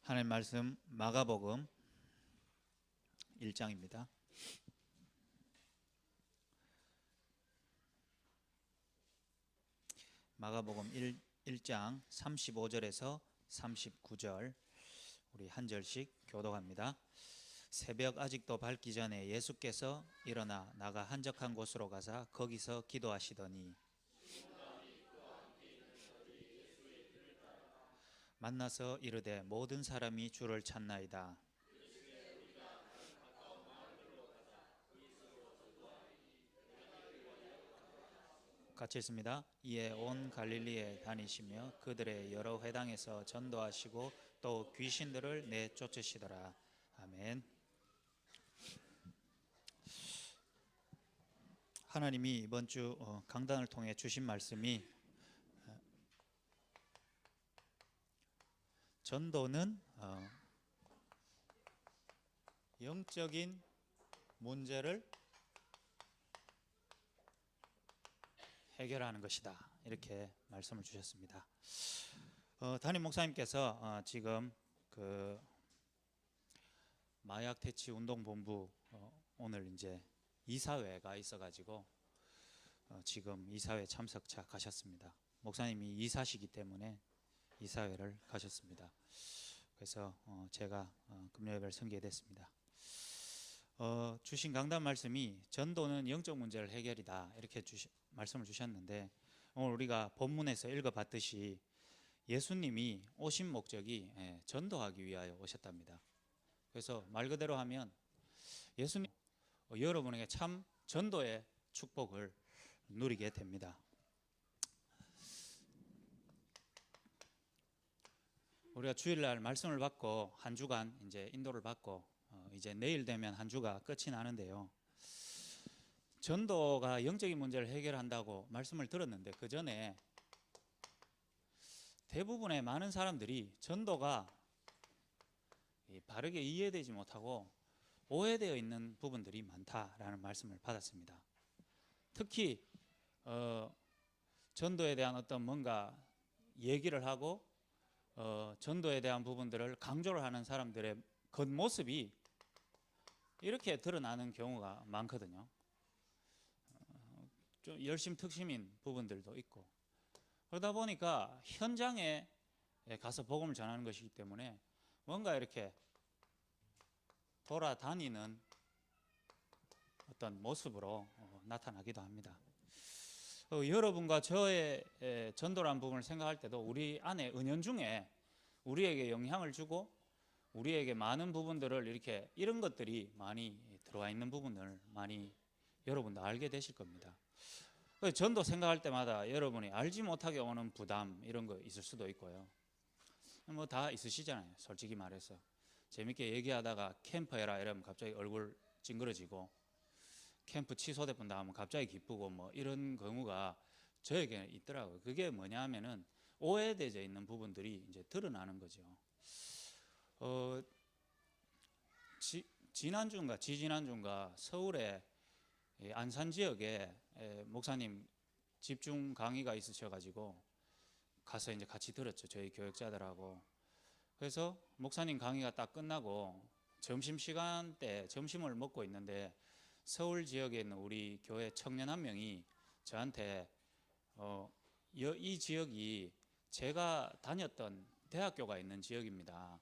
하나님 말씀 마가복음 1장입니다. 마가복음 1장 35절에서 39절 우리 한 절씩 교독합니다. 새벽 아직도 밝기 전에 예수께서 일어나 나가 한적한 곳으로 가사 거기서 기도하시더니 만나서 이르되 모든 사람이 주를 찾나이다. 같이 읽습니다. 이에 온 갈릴리에 다니시며 그들의 여러 회당에서 전도하시고 또 귀신들을 내쫓으시더라. 아멘. 하나님이 이번 주 강단을 통해 주신 말씀이 전도는 영적인 문제를 해결하는 것이다. 이렇게 말씀을 주셨습니다. 담임 목사님께서 지금 그 마약 퇴치 운동 본부 오늘 이제 이사회가 있어가지고 지금 이사회 참석차 가셨습니다. 목사님이 이사시기 때문에 이사회를 가셨습니다. 그래서 제가 금요일을 선교됐습니다. 주신 강단 말씀이 전도는 영적 문제를 해결이다 이렇게 말씀을 주셨는데 오늘 우리가 본문에서 읽어봤듯이 예수님이 오신 목적이 전도하기 위하여 오셨답니다. 그래서 말 그대로 하면 예수님 여러분에게 참 전도의 축복을 누리게 됩니다. 우리가 주일날 말씀을 받고 한 주간 이제 인도를 받고 이제 내일 되면 한 주가 끝이 나는데요. 전도가 영적인 문제를 해결한다고 말씀을 들었는데 그 전에 대부분의 많은 사람들이 전도가 바르게 이해되지 못하고 오해되어 있는 부분들이 많다라는 말씀을 받았습니다. 특히 전도에 대한 어떤 뭔가 얘기를 하고 전도에 대한 부분들을 강조를 하는 사람들의 겉모습이 이렇게 드러나는 경우가 많거든요. 좀 열심특심인 부분들도 있고 그러다 보니까 현장에 가서 복음을 전하는 것이기 때문에 뭔가 이렇게 돌아다니는 어떤 모습으로 나타나기도 합니다. 여러분과 저의 전도라는 부분을 생각할 때도 우리 안에 은연중에 우리에게 영향을 주고 우리에게 많은 부분들을 이렇게 이런 것들이 많이 들어와 있는 부분을 많이 여러분도 알게 되실 겁니다. 전도 생각할 때마다 여러분이 알지 못하게 오는 부담 이런 거 있을 수도 있고요. 뭐 다 있으시잖아요. 솔직히 말해서 재밌게 얘기하다가 캠프 해라 이러면 갑자기 얼굴 찡그러지고 캠프 취소됐다 하면 갑자기 기쁘고 뭐 이런 경우가 저에게는 있더라고요. 그게 뭐냐 하면은 오해되어 있는 부분들이 이제 드러나는 거죠. 지난주인가 지지난주인가 서울의 안산 지역에 목사님 집중 강의가 있으셔가지고 가서 이제 같이 들었죠. 저희 교역자들하고. 그래서 목사님 강의가 딱 끝나고 점심시간 때 점심을 먹고 있는데 서울 지역에 있는 우리 교회 청년 한 명이 저한테 이 지역이 제가 다녔던 대학교가 있는 지역입니다.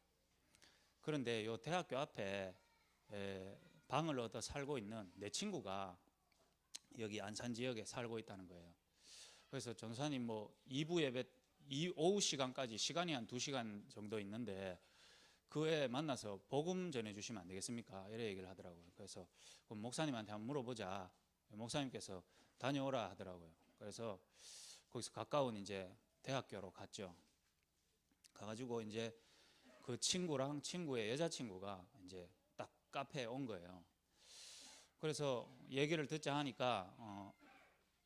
그런데 이 대학교 앞에 방을 얻어 살고 있는 내 친구가 여기 안산 지역에 살고 있다는 거예요. 그래서 전사님 뭐 2부 예배 오후 시간까지 시간이 한 2시간 정도 있는데 그에 만나서 복음 전해주시면 안 되겠습니까? 이래 얘기를 하더라고요. 그래서 그럼 목사님한테 한번 물어보자. 목사님께서 다녀오라 하더라고요. 그래서 거기서 가까운 이제 대학교로 갔죠. 가가지고 이제 그 친구랑 친구의 여자친구가 이제 딱 카페에 온 거예요. 그래서 얘기를 듣자 하니까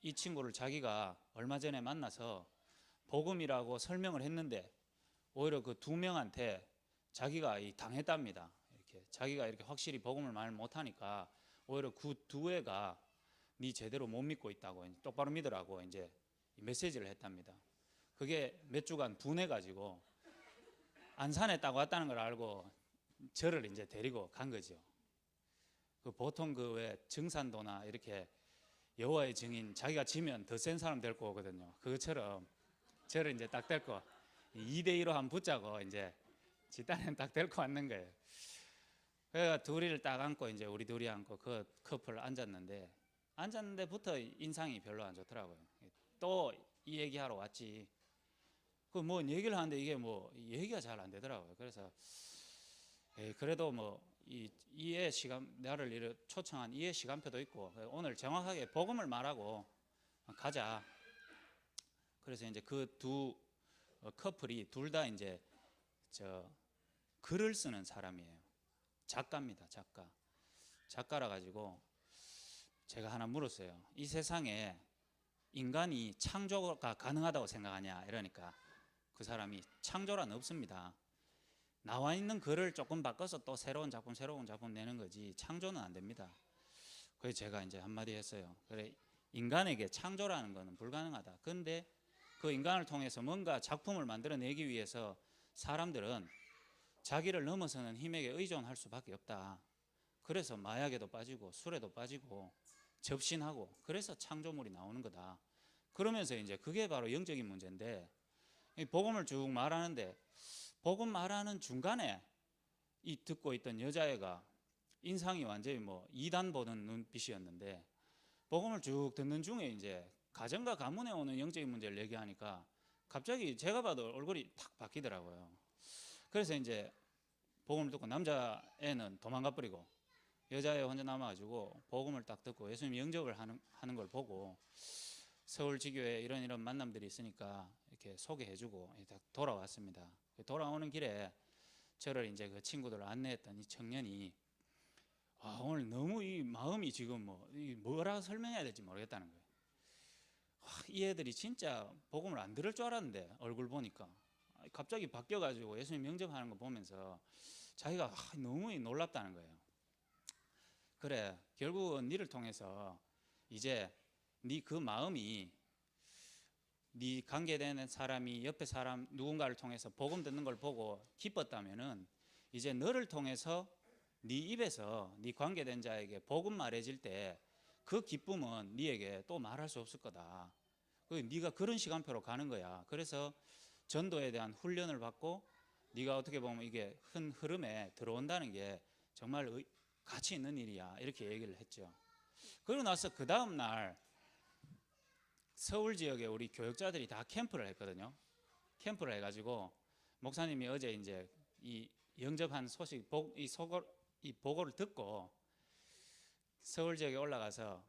이 친구를 자기가 얼마 전에 만나서 복음이라고 설명을 했는데 오히려 그 두 명한테 자기가 당했답니다. 이렇게 자기가 이렇게 확실히 복음을 말 못하니까 오히려 그 두 애가 네 제대로 못 믿고 있다고 똑바로 믿으라고 이제 메시지를 했답니다. 그게 몇 주간 분해가지고 안산에 딱 왔다는 걸 알고 저를 이제 데리고 간 거죠. 그 보통 그 왜 증산도나 이렇게 여호와의 증인 자기가 지면 더 센 사람 데리고 오거든요. 그것처럼 저를 이제 딱 데리고 2대2로 한 붙자고 이제 집단에 딱 데리고 왔는 거예요. 그래서 둘이를 딱 안고 이제 우리 둘이 안고 그 커플 앉았는데부터 인상이 별로 안 좋더라고요. 또 이 얘기하러 왔지. 그 뭐 얘기를 하는데 이게 뭐 얘기가 잘 안 되더라고요. 그래서 그래도 뭐 이해 시간 나를 이렇게 초청한 이해 시간표도 있고 오늘 정확하게 복음을 말하고 가자. 그래서 이제 그 두 커플이 둘 다 이제 저 글을 쓰는 사람이에요. 작가입니다. 작가라 가지고 제가 하나 물었어요. 이 세상에 인간이 창조가 가능하다고 생각하냐 이러니까 그 사람이 창조란 없습니다. 나와 있는 글을 조금 바꿔서 또 새로운 작품 내는 거지 창조는 안 됩니다. 그래서 제가 이제 한마디 했어요. 그래, 인간에게 창조라는 것은 불가능하다. 그런데 그 인간을 통해서 뭔가 작품을 만들어내기 위해서 사람들은 자기를 넘어서는 힘에게 의존할 수밖에 없다. 그래서 마약에도 빠지고 술에도 빠지고 접신하고 그래서 창조물이 나오는 거다. 그러면서 이제 그게 바로 영적인 문제인데 복음을 쭉 말하는데 복음 말하는 중간에 이 듣고 있던 여자애가 인상이 완전히 뭐 이단 보는 눈빛이었는데 복음을 쭉 듣는 중에 이제 가정과 가문에 오는 영적인 문제를 얘기하니까 갑자기 제가 봐도 얼굴이 탁 바뀌더라고요. 그래서 이제 복음을 듣고 남자애는 도망가 버리고 여자애 혼자 남아가지고 복음을 딱 듣고 예수님 영접을 하는 걸 보고 서울지교에 이런 만남들이 있으니까 이렇게 소개해주고 돌아왔습니다. 돌아오는 길에 저를 이제 그 친구들 안내했던 이 청년이 오늘 너무 이 마음이 지금 뭐라 설명해야 될지 모르겠다는 거예요. 이 애들이 진짜 복음을 안 들을 줄 알았는데 얼굴 보니까 갑자기 바뀌어가지고 예수님 영접하는 거 보면서 자기가 너무 놀랍다는 거예요. 그래, 결국은 니를 통해서 이제 니 그 마음이 니 관계되는 사람이 옆에 사람 누군가를 통해서 복음 듣는 걸 보고 기뻤다면은 이제 너를 통해서 네 입에서 네 관계된 자에게 복음 말해질 때 그 기쁨은 네에게 또 말할 수 없을 거다. 네가 그런 시간표로 가는 거야. 그래서 전도에 대한 훈련을 받고 네가 어떻게 보면 이게 큰 흐름에 들어온다는 게 정말 가치 있는 일이야. 이렇게 얘기를 했죠. 그러고 나서 그 다음 날 서울 지역에 우리 교역자들이 다 캠프를 했거든요. 캠프를 해가지고 목사님이 어제 이제 이 영접한 소식 이 보고를 듣고 서울 지역에 올라가서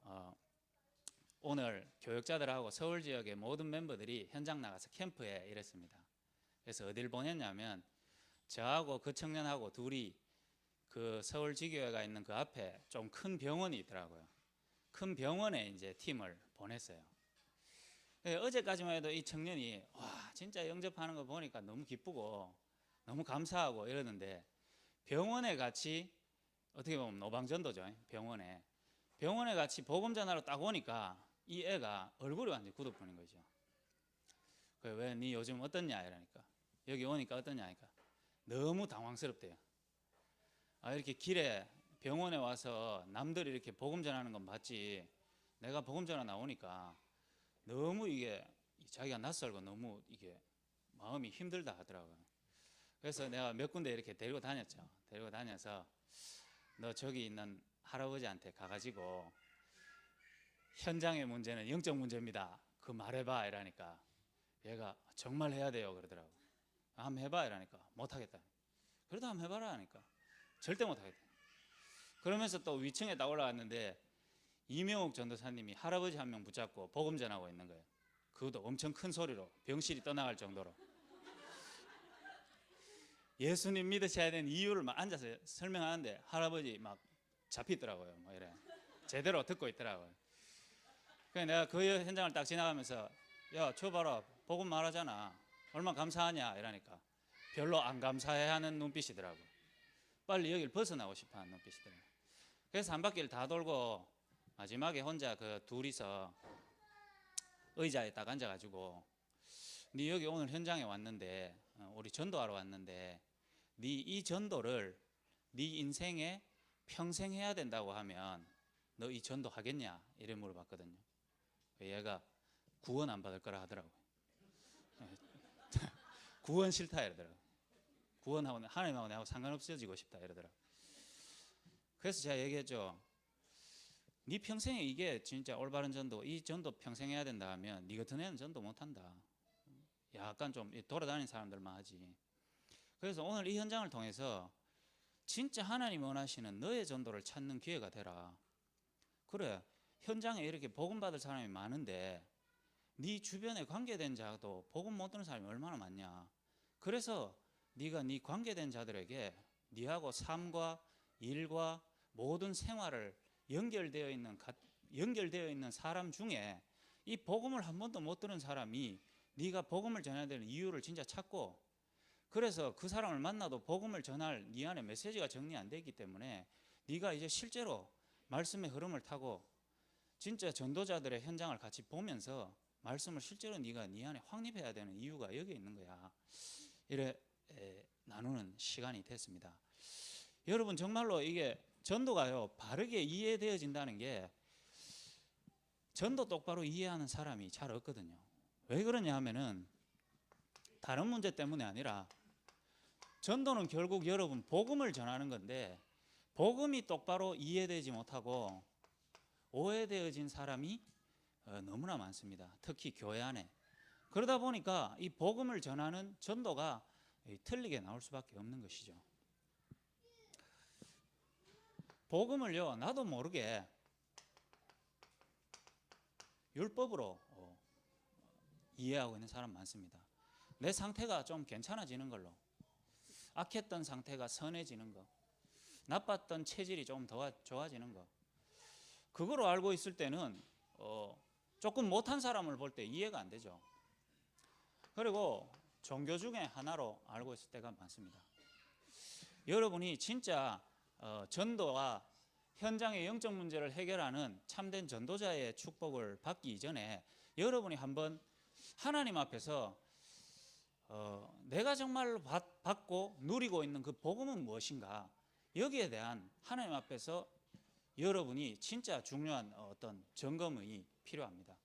오늘 교역자들하고 서울 지역의 모든 멤버들이 현장 나가서 캠프에 일했습니다. 그래서 어딜 보냈냐면 저하고 그 청년하고 둘이 그 서울 지교회가 있는 그 앞에 좀 큰 병원이 있더라고요. 큰 병원에 이제 팀을 보냈어요. 어제까지만 해도 이 청년이 와 진짜 영접하는 거 보니까 너무 기쁘고 너무 감사하고 이러는데 병원에 같이 어떻게 보면 노방전도죠. 병원에 같이 복음 전하러 딱 오니까 이 애가 얼굴이 완전히 굳어버린 거죠. 왜 니 요즘 어떻냐 이러니까 여기 오니까 어떠냐 하니까 너무 당황스럽대요. 이렇게 길에 병원에 와서 남들이 이렇게 복음 전하는 건 봤지 내가 복음 전하 나오니까 너무 이게 자기가 낯설고 너무 이게 마음이 힘들다 하더라고요. 그래서 내가 몇 군데 이렇게 데리고 다녔죠. 데리고 다녀서 너 저기 있는 할아버지한테 가가지고 현장의 문제는 영적 문제입니다. 그 말해봐 이러니까 얘가 정말 해야 돼요 그러더라고. 한번 해봐 이러니까 못하겠다. 그래도 한번 해봐라 하니까 절대 못하겠다. 그러면서 또 위층에 딱 올라갔는데 이명옥 전도사님이 할아버지 한 명 붙잡고 복음 전하고 있는 거예요. 그것도 엄청 큰 소리로 병실이 떠나갈 정도로 예수님 믿으셔야 되는 이유를 막 앉아서 설명하는데 할아버지 막 잡히더라고요. 뭐 이래 제대로 듣고 있더라고요. 그래서 내가 그 현장을 딱 지나가면서 야, 저 봐라 복음 말하잖아. 얼마나 감사하냐 이러니까 별로 안 감사해하는 눈빛이더라고. 빨리 여기를 벗어나고 싶어하는 눈빛이더라고. 그래서 한 바퀴를 다 돌고 마지막에 혼자 그 둘이서 의자에 딱 앉아가지고 네 여기 오늘 현장에 왔는데 우리 전도하러 왔는데 네 이 전도를 네 인생에 평생 해야 된다고 하면 너 이 전도 하겠냐? 이래 물어봤거든요. 얘가 구원 안 받을 거라 하더라고요. 구원 싫다 이러더라고요. 구원하고 하나님하고 내하고 상관없어지고 싶다 이러더라고요. 그래서 제가 얘기했죠. 네 평생에 이게 진짜 올바른 전도, 이 전도 평생 해야 된다 하면 네 같은 애는 전도 못한다. 약간 좀 돌아다니는 사람들만 하지. 그래서 오늘 이 현장을 통해서 진짜 하나님 원하시는 너의 전도를 찾는 기회가 되라. 그래, 현장에 이렇게 복음 받을 사람이 많은데 네 주변에 관계된 자도 복음 못 듣는 사람이 얼마나 많냐. 그래서 네가 네 관계된 자들에게 네하고 삶과 일과 모든 생활을 연결되어 있는 사람 중에 이 복음을 한 번도 못 들은 사람이 네가 복음을 전해야 되는 이유를 진짜 찾고, 그래서 그 사람을 만나도 복음을 전할 네 안에 메시지가 정리 안 되기 때문에 네가 이제 실제로 말씀의 흐름을 타고 진짜 전도자들의 현장을 같이 보면서 말씀을 실제로 네가 네 안에 확립해야 되는 이유가 여기 있는 거야. 이래 나누는 시간이 됐습니다. 여러분, 정말로 이게 전도가요 바르게 이해되어진다는 게 전도 똑바로 이해하는 사람이 잘 없거든요. 왜 그러냐 하면은 다른 문제 때문에 아니라 전도는 결국 여러분 복음을 전하는 건데 복음이 똑바로 이해되지 못하고 오해되어진 사람이 너무나 많습니다. 특히 교회 안에. 그러다 보니까 이 복음을 전하는 전도가 틀리게 나올 수밖에 없는 것이죠. 복음을요 나도 모르게 율법으로 이해하고 있는 사람 많습니다. 내 상태가 좀 괜찮아지는 걸로, 악했던 상태가 선해지는 거, 나빴던 체질이 좀 더 좋아지는 거, 그거로 알고 있을 때는 조금 못한 사람을 볼 때 이해가 안 되죠. 그리고 종교 중에 하나로 알고 있을 때가 많습니다. 여러분이 진짜 전도와 현장의 영적 문제를 해결하는 참된 전도자의 축복을 받기 이전에 여러분이 한번 하나님 앞에서 내가 정말로 받고 누리고 있는 그 복음은 무엇인가, 여기에 대한 하나님 앞에서 여러분이 진짜 중요한 어떤 점검이 필요합니다.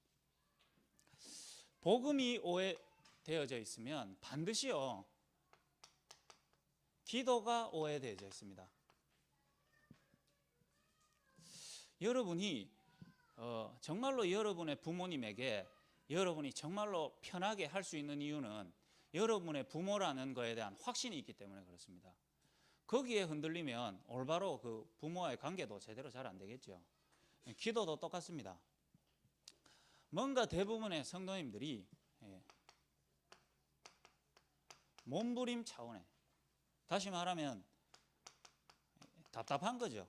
복음이 오해되어져 있으면 반드시요 기도가 오해되어져 있습니다. 여러분이 정말로 여러분의 부모님에게 여러분이 정말로 편하게 할 수 있는 이유는 여러분의 부모라는 것에 대한 확신이 있기 때문에 그렇습니다. 거기에 흔들리면 올바로 그 부모와의 관계도 제대로 잘 안 되겠죠. 기도도 똑같습니다. 뭔가 대부분의 성도님들이 몸부림 차원에, 다시 말하면 답답한 거죠.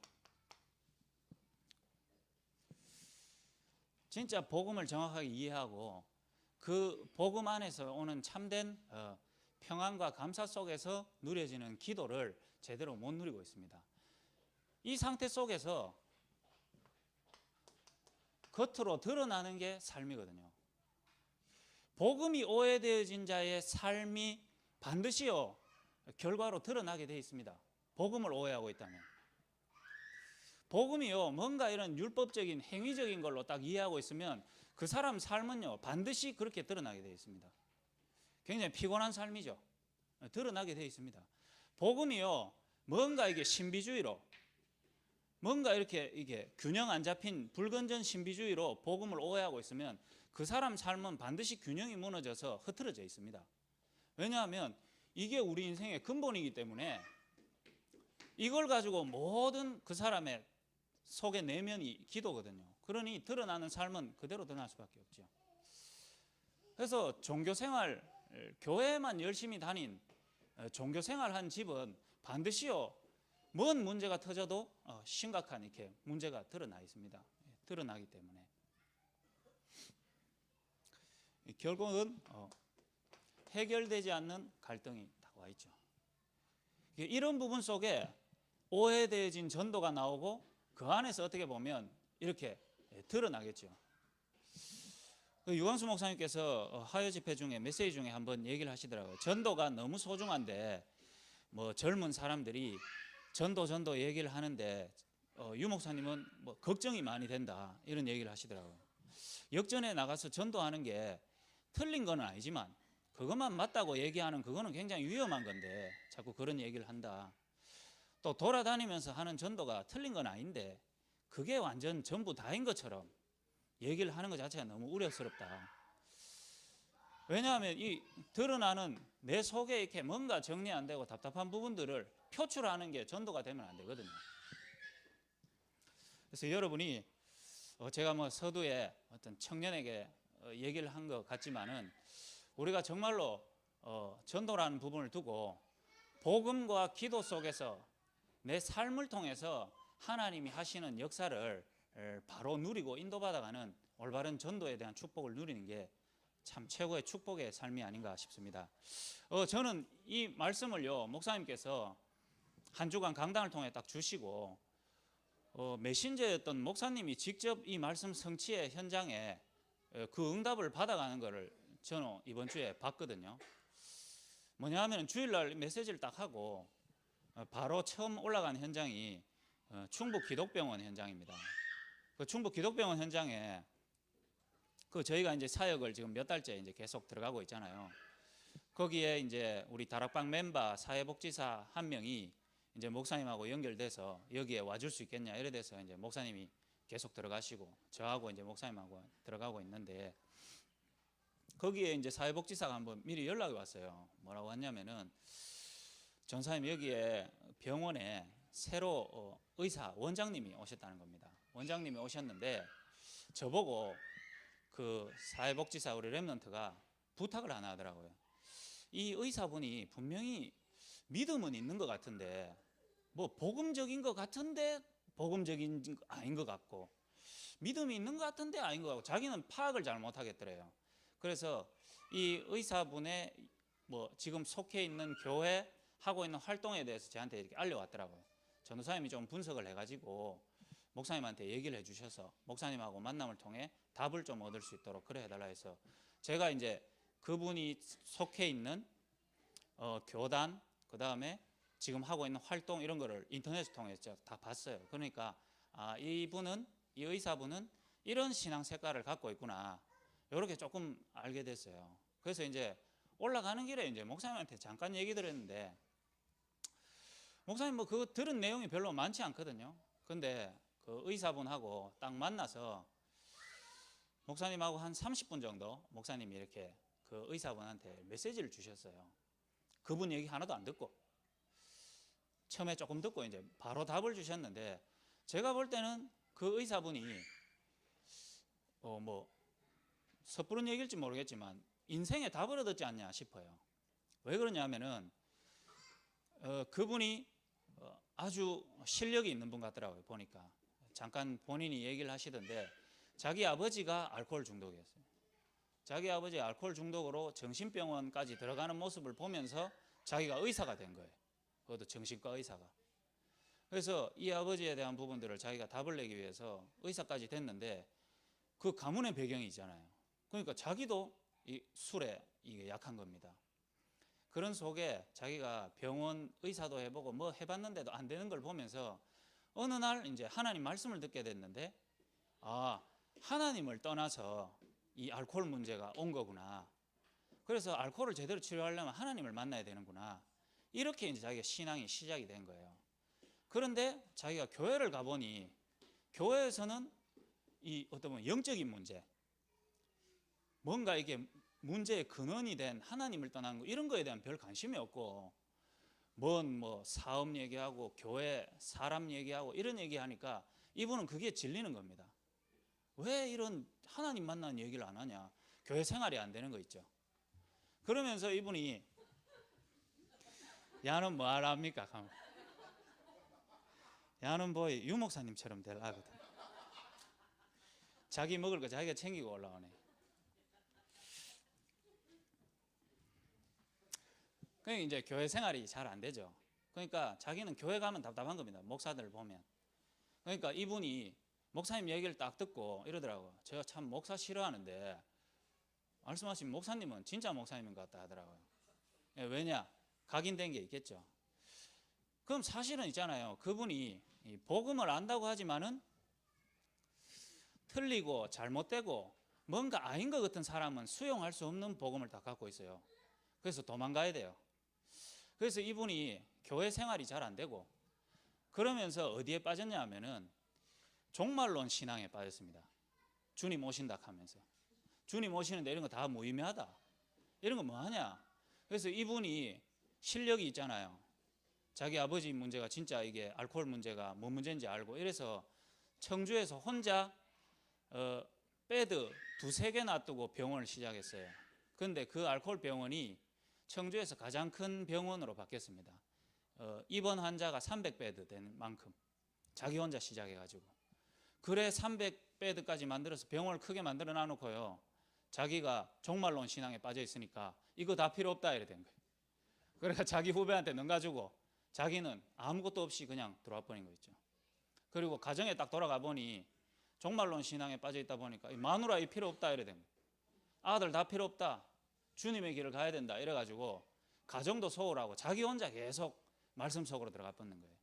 진짜 복음을 정확하게 이해하고 그 복음 안에서 오는 참된 평안과 감사 속에서 누려지는 기도를 제대로 못 누리고 있습니다. 이 상태 속에서 겉으로 드러나는 게 삶이거든요. 복음이 오해되어진 자의 삶이 반드시요 결과로 드러나게 되어 있습니다. 복음을 오해하고 있다면. 복음이요 뭔가 이런 율법적인 행위적인 걸로 딱 이해하고 있으면 그 사람 삶은요 반드시 그렇게 드러나게 되어 있습니다. 굉장히 피곤한 삶이죠. 드러나게 되어 있습니다. 복음이요 뭔가 이게 신비주의로, 뭔가 이게 균형 안 잡힌 불건전 신비주의로 복음을 오해하고 있으면 그 사람 삶은 반드시 균형이 무너져서 흐트러져 있습니다. 왜냐하면 이게 우리 인생의 근본이기 때문에 이걸 가지고 모든 그 사람의 속의 내면이 기도거든요. 그러니 드러나는 삶은 그대로 드러날 수밖에 없죠. 그래서 종교생활, 교회만 열심히 다닌 종교생활한 집은 반드시요 뭔 문제가 터져도 심각한 이렇게 문제가 드러나 있습니다. 드러나기 때문에 결국은 해결되지 않는 갈등이 다가와 있죠. 이런 부분 속에 오해되어진 전도가 나오고 그 안에서 어떻게 보면 이렇게 드러나겠죠. 그 유광수 목사님께서 화요 집회 중에 메시지 중에 한번 얘기를 하시더라고요. 전도가 너무 소중한데 뭐 젊은 사람들이 전도 얘기를 하는데 유 목사님은 뭐 걱정이 많이 된다 이런 얘기를 하시더라고요. 역전에 나가서 전도하는 게 틀린 건 아니지만 그것만 맞다고 얘기하는 그거는 굉장히 위험한 건데 자꾸 그런 얘기를 한다. 또 돌아다니면서 하는 전도가 틀린 건 아닌데 그게 완전 전부 다인 것처럼 얘기를 하는 것 자체가 너무 우려스럽다. 왜냐하면 이 드러나는 내 속에 이렇게 뭔가 정리 안 되고 답답한 부분들을 표출하는 게 전도가 되면 안 되거든요. 그래서 여러분이 제가 뭐 서두에 어떤 청년에게 얘기를 한 것 같지만은 우리가 정말로 전도라는 부분을 두고 복음과 기도 속에서 내 삶을 통해서 하나님이 하시는 역사를 바로 누리고 인도받아가는 올바른 전도에 대한 축복을 누리는 게 참 최고의 축복의 삶이 아닌가 싶습니다. 저는 이 말씀을요 목사님께서 한 주간 강단을 통해 딱 주시고 메신저였던 목사님이 직접 이 말씀 성취의 현장에 그 응답을 받아가는 것을 저는 이번 주에 봤거든요. 뭐냐 하면 주일날 메시지를 딱 하고 바로 처음 올라간 현장이 충북 기독병원 현장입니다. 그 충북 기독병원 현장에 그 저희가 이제 사역을 지금 몇 달째 이제 계속 들어가고 있잖아요. 거기에 이제 우리 다락방 멤버 사회복지사 한 명이 이제 목사님하고 연결돼서 여기에 와줄 수 있겠냐 이래 돼서 이제 목사님이 계속 들어가시고 저하고 이제 목사님하고 들어가고 있는데 거기에 이제 사회복지사가 한번 미리 연락이 왔어요. 뭐라고 했냐면은 전사님 여기에 병원에 새로 의사 원장님이 오셨다는 겁니다. 원장님이 오셨는데 저보고 그 사회복지사 우리 랩런트가 부탁을 하나 하더라고요. 이 의사분이 분명히 믿음은 있는 것 같은데 뭐 복음적인 것 같은데 복음적인 아닌 것 같고 믿음이 있는 것 같은데 아닌 것 같고 자기는 파악을 잘 못하겠더래요. 그래서 이 의사분의 뭐 지금 속해 있는 교회 하고 있는 활동에 대해서 저한테 이렇게 알려왔더라고요. 전도사님이 좀 분석을 해가지고 목사님한테 얘기를 해주셔서 목사님하고 만남을 통해 답을 좀 얻을 수 있도록 그래 해달라 해서 제가 이제 그분이 속해 있는 교단 그 다음에 지금 하고 있는 활동 이런 거를 인터넷을 통해서 다 봤어요. 그러니까 이 의사분은 이런 신앙 색깔을 갖고 있구나 이렇게 조금 알게 됐어요. 그래서 이제 올라가는 길에 이제 목사님한테 잠깐 얘기 드렸는데 목사님 뭐 그거 들은 내용이 별로 많지 않거든요. 근데 그 의사분하고 딱 만나서 목사님하고 한 30분 정도 목사님이 이렇게 그 의사분한테 메시지를 주셨어요. 그분 얘기 하나도 안 듣고 처음에 조금 듣고 이제 바로 답을 주셨는데 제가 볼 때는 그 의사분이 뭐 섣부른 얘기일지 모르겠지만 인생에 답을 얻었지 않냐 싶어요. 왜 그러냐면은 그분이 아주 실력이 있는 분 같더라고요. 보니까 잠깐 본인이 얘기를 하시던데 자기 아버지가 알코올 중독이었어요. 자기 아버지 알코올 중독으로 정신병원까지 들어가는 모습을 보면서 자기가 의사가 된 거예요. 그것도 정신과 의사가. 그래서 이 아버지에 대한 부분들을 자기가 답을 내기 위해서 의사까지 됐는데 그 가문의 배경이 있잖아요. 그러니까 자기도 이 술에 이게 약한 겁니다. 그런 속에 자기가 병원 의사도 해보고 뭐 해봤는데도 안 되는 걸 보면서 어느 날 이제 하나님 말씀을 듣게 됐는데 하나님을 떠나서 이 알코올 문제가 온 거구나. 그래서 알코올을 제대로 치료하려면 하나님을 만나야 되는구나. 이렇게 이제 자기가 신앙이 시작이 된 거예요. 그런데 자기가 교회를 가보니 교회에서는 이 어떤 뭐 영적인 문제, 뭔가 이게 문제의 근원이 된 하나님을 떠나는 거 이런 거에 대한 별 관심이 없고 뭐 사업 얘기하고 교회 사람 얘기하고 이런 얘기하니까 이분은 그게 질리는 겁니다. 왜 이런 하나님 만나는 얘기를 안 하냐? 교회 생활이 안 되는 거 있죠. 그러면서 이분이 야는 뭐 하랍니까? 야는 뭐 유목사님처럼 되려거든. 자기 먹을 거 자기가 챙기고 올라오네. 그러니까 이제 교회 생활이 잘 안 되죠. 그러니까 자기는 교회 가면 답답한 겁니다. 목사들을 보면. 그러니까 이분이 목사님 얘기를 딱 듣고 이러더라고요. 제가 참 목사 싫어하는데 말씀하신 목사님은 진짜 목사님인 것 같다 하더라고요. 예, 왜냐? 각인된 게 있겠죠. 그럼 사실은 있잖아요. 그분이 복음을 안다고 하지만은 틀리고 잘못되고 뭔가 아닌 것 같은 사람은 수용할 수 없는 복음을 다 갖고 있어요. 그래서 도망가야 돼요. 그래서 이분이 교회 생활이 잘 안 되고 그러면서 어디에 빠졌냐 하면은 종말론 신앙에 빠졌습니다. 주님 오신다 하면서 주님 오시는데 이런 거 다 무의미하다, 이런 거 뭐하냐. 그래서 이분이 실력이 있잖아요. 자기 아버지 문제가 진짜 이게 알코올 문제가 뭔 문제인지 알고 이래서 청주에서 혼자 배드 2-3개 놔두고 병원을 시작했어요. 그런데 그 알코올 병원이 청주에서 가장 큰 병원으로 바뀌었습니다. 입원 환자가 300배드 되는 만큼 자기 혼자 시작해가지고 그래 300배드까지 만들어서 병원을 크게 만들어 놔놓고요. 자기가 종말론 신앙에 빠져 있으니까 이거 다 필요 없다 이래 된 거예요. 그러니까 자기 후배한테 넘가주고 자기는 아무것도 없이 그냥 들어와 버린 거 있죠. 그리고 가정에 딱 돌아가 보니 종말론 신앙에 빠져 있다 보니까 마누라 이 필요 없다 이래 된 거예요. 아들 다 필요 없다, 주님의 길을 가야 된다 이래가지고 가정도 소홀하고 자기 혼자 계속 말씀 속으로 들어가 버리는 거예요.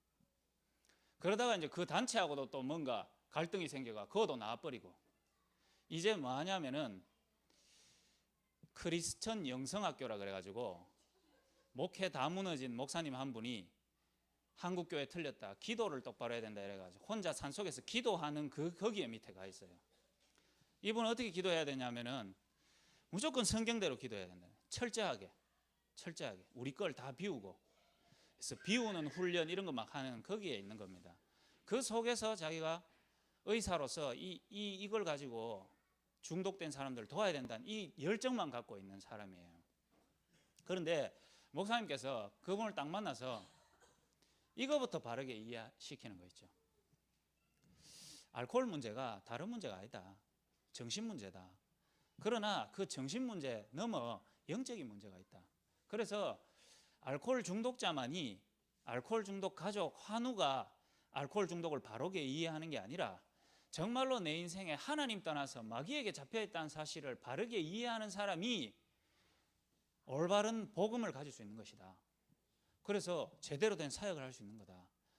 그러다가 이제 그 단체하고도 또 뭔가 갈등이 생겨가 그것도 나와버리고 이제 뭐 하냐면은 크리스천 영성학교라 그래가지고 목회 다 무너진 목사님 한 분이 한국교회 틀렸다, 기도를 똑바로 해야 된다 이래가지고 혼자 산속에서 기도하는 거기에 밑에 가 있어요. 이분은 어떻게 기도해야 되냐면은 무조건 성경대로 기도해야 된다. 철저하게 우리 걸 다 비우고, 그래서 비우는 훈련 이런 거 막 하는 거기에 있는 겁니다. 그 속에서 자기가 의사로서 이걸 가지고 중독된 사람들을 도와야 된다는 이 열정만 갖고 있는 사람이에요. 그런데 목사님께서 그분을 딱 만나서 이거부터 바르게 이해시키는 거 있죠. 알코올 문제가 다른 문제가 아니다, 정신 문제다. 그러나 그 정신 문제 넘어 영적인 문제가 있다. 그래서 알코올 중독자만이 알코올 중독 가족 환우가 알코올 중독을 바르게 이해하는 게 아니라 정말로 내 인생에 하나님 떠나서 마귀에게 잡혀있다는 사실을 바르게 이해하는 사람이 올바른 복음을 가질 수 있는 것이다. 그래서 제대로 된 사역을 할 수 있는 거다.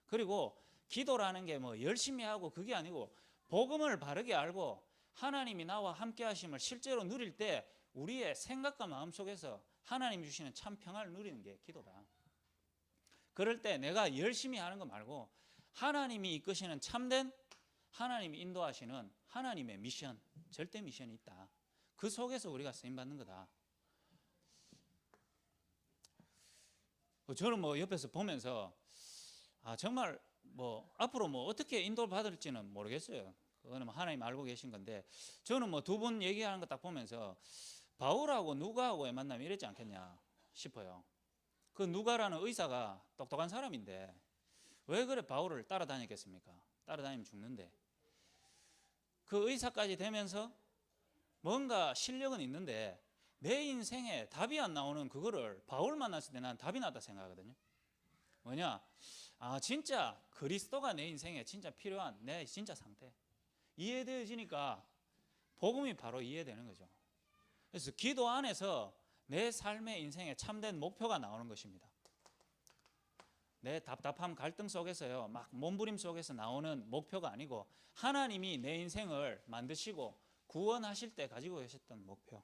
그리고 기도라는 게 뭐 열심히 하고 그게 아니고 복음을 바르게 알고 하나님이 나와 함께 하심을 실제로 누릴 때 우리의 생각과 마음 속에서 하나님 주시는 참 평안을 누리는 게 기도다. 그럴 때 내가 열심히 하는 거 말고 하나님이 이끄시는 참된, 하나님이 인도하시는 하나님의 미션, 절대 미션이 있다. 그 속에서 우리가 쓰임받는 거다. 저는 뭐 옆에서 보면서 정말 뭐 앞으로 뭐 어떻게 인도를 받을지는 모르겠어요. 그거는 뭐 하나님 알고 계신 건데, 저는 뭐 두 분 얘기하는 거 딱 보면서 바울하고 누가하고의 만남이 이랬지 않겠냐 싶어요. 그 누가라는 의사가 똑똑한 사람인데 왜 그래 바울을 따라다녔겠습니까? 따라다니면 죽는데. 그 의사까지 되면서 뭔가 실력은 있는데 내 인생에 답이 안 나오는 그거를 바울 만났을 때 난 답이 났다 생각하거든요. 뭐냐? 진짜 그리스도가 내 인생에 진짜 필요한 내 진짜 상태 이해되어지니까 복음이 바로 이해되는 거죠. 그래서 기도 안에서 내 삶의 인생에 참된 목표가 나오는 것입니다. 내 답답함 갈등 속에서요, 막 몸부림 속에서 나오는 목표가 아니고 하나님이 내 인생을 만드시고 구원하실 때 가지고 계셨던 목표.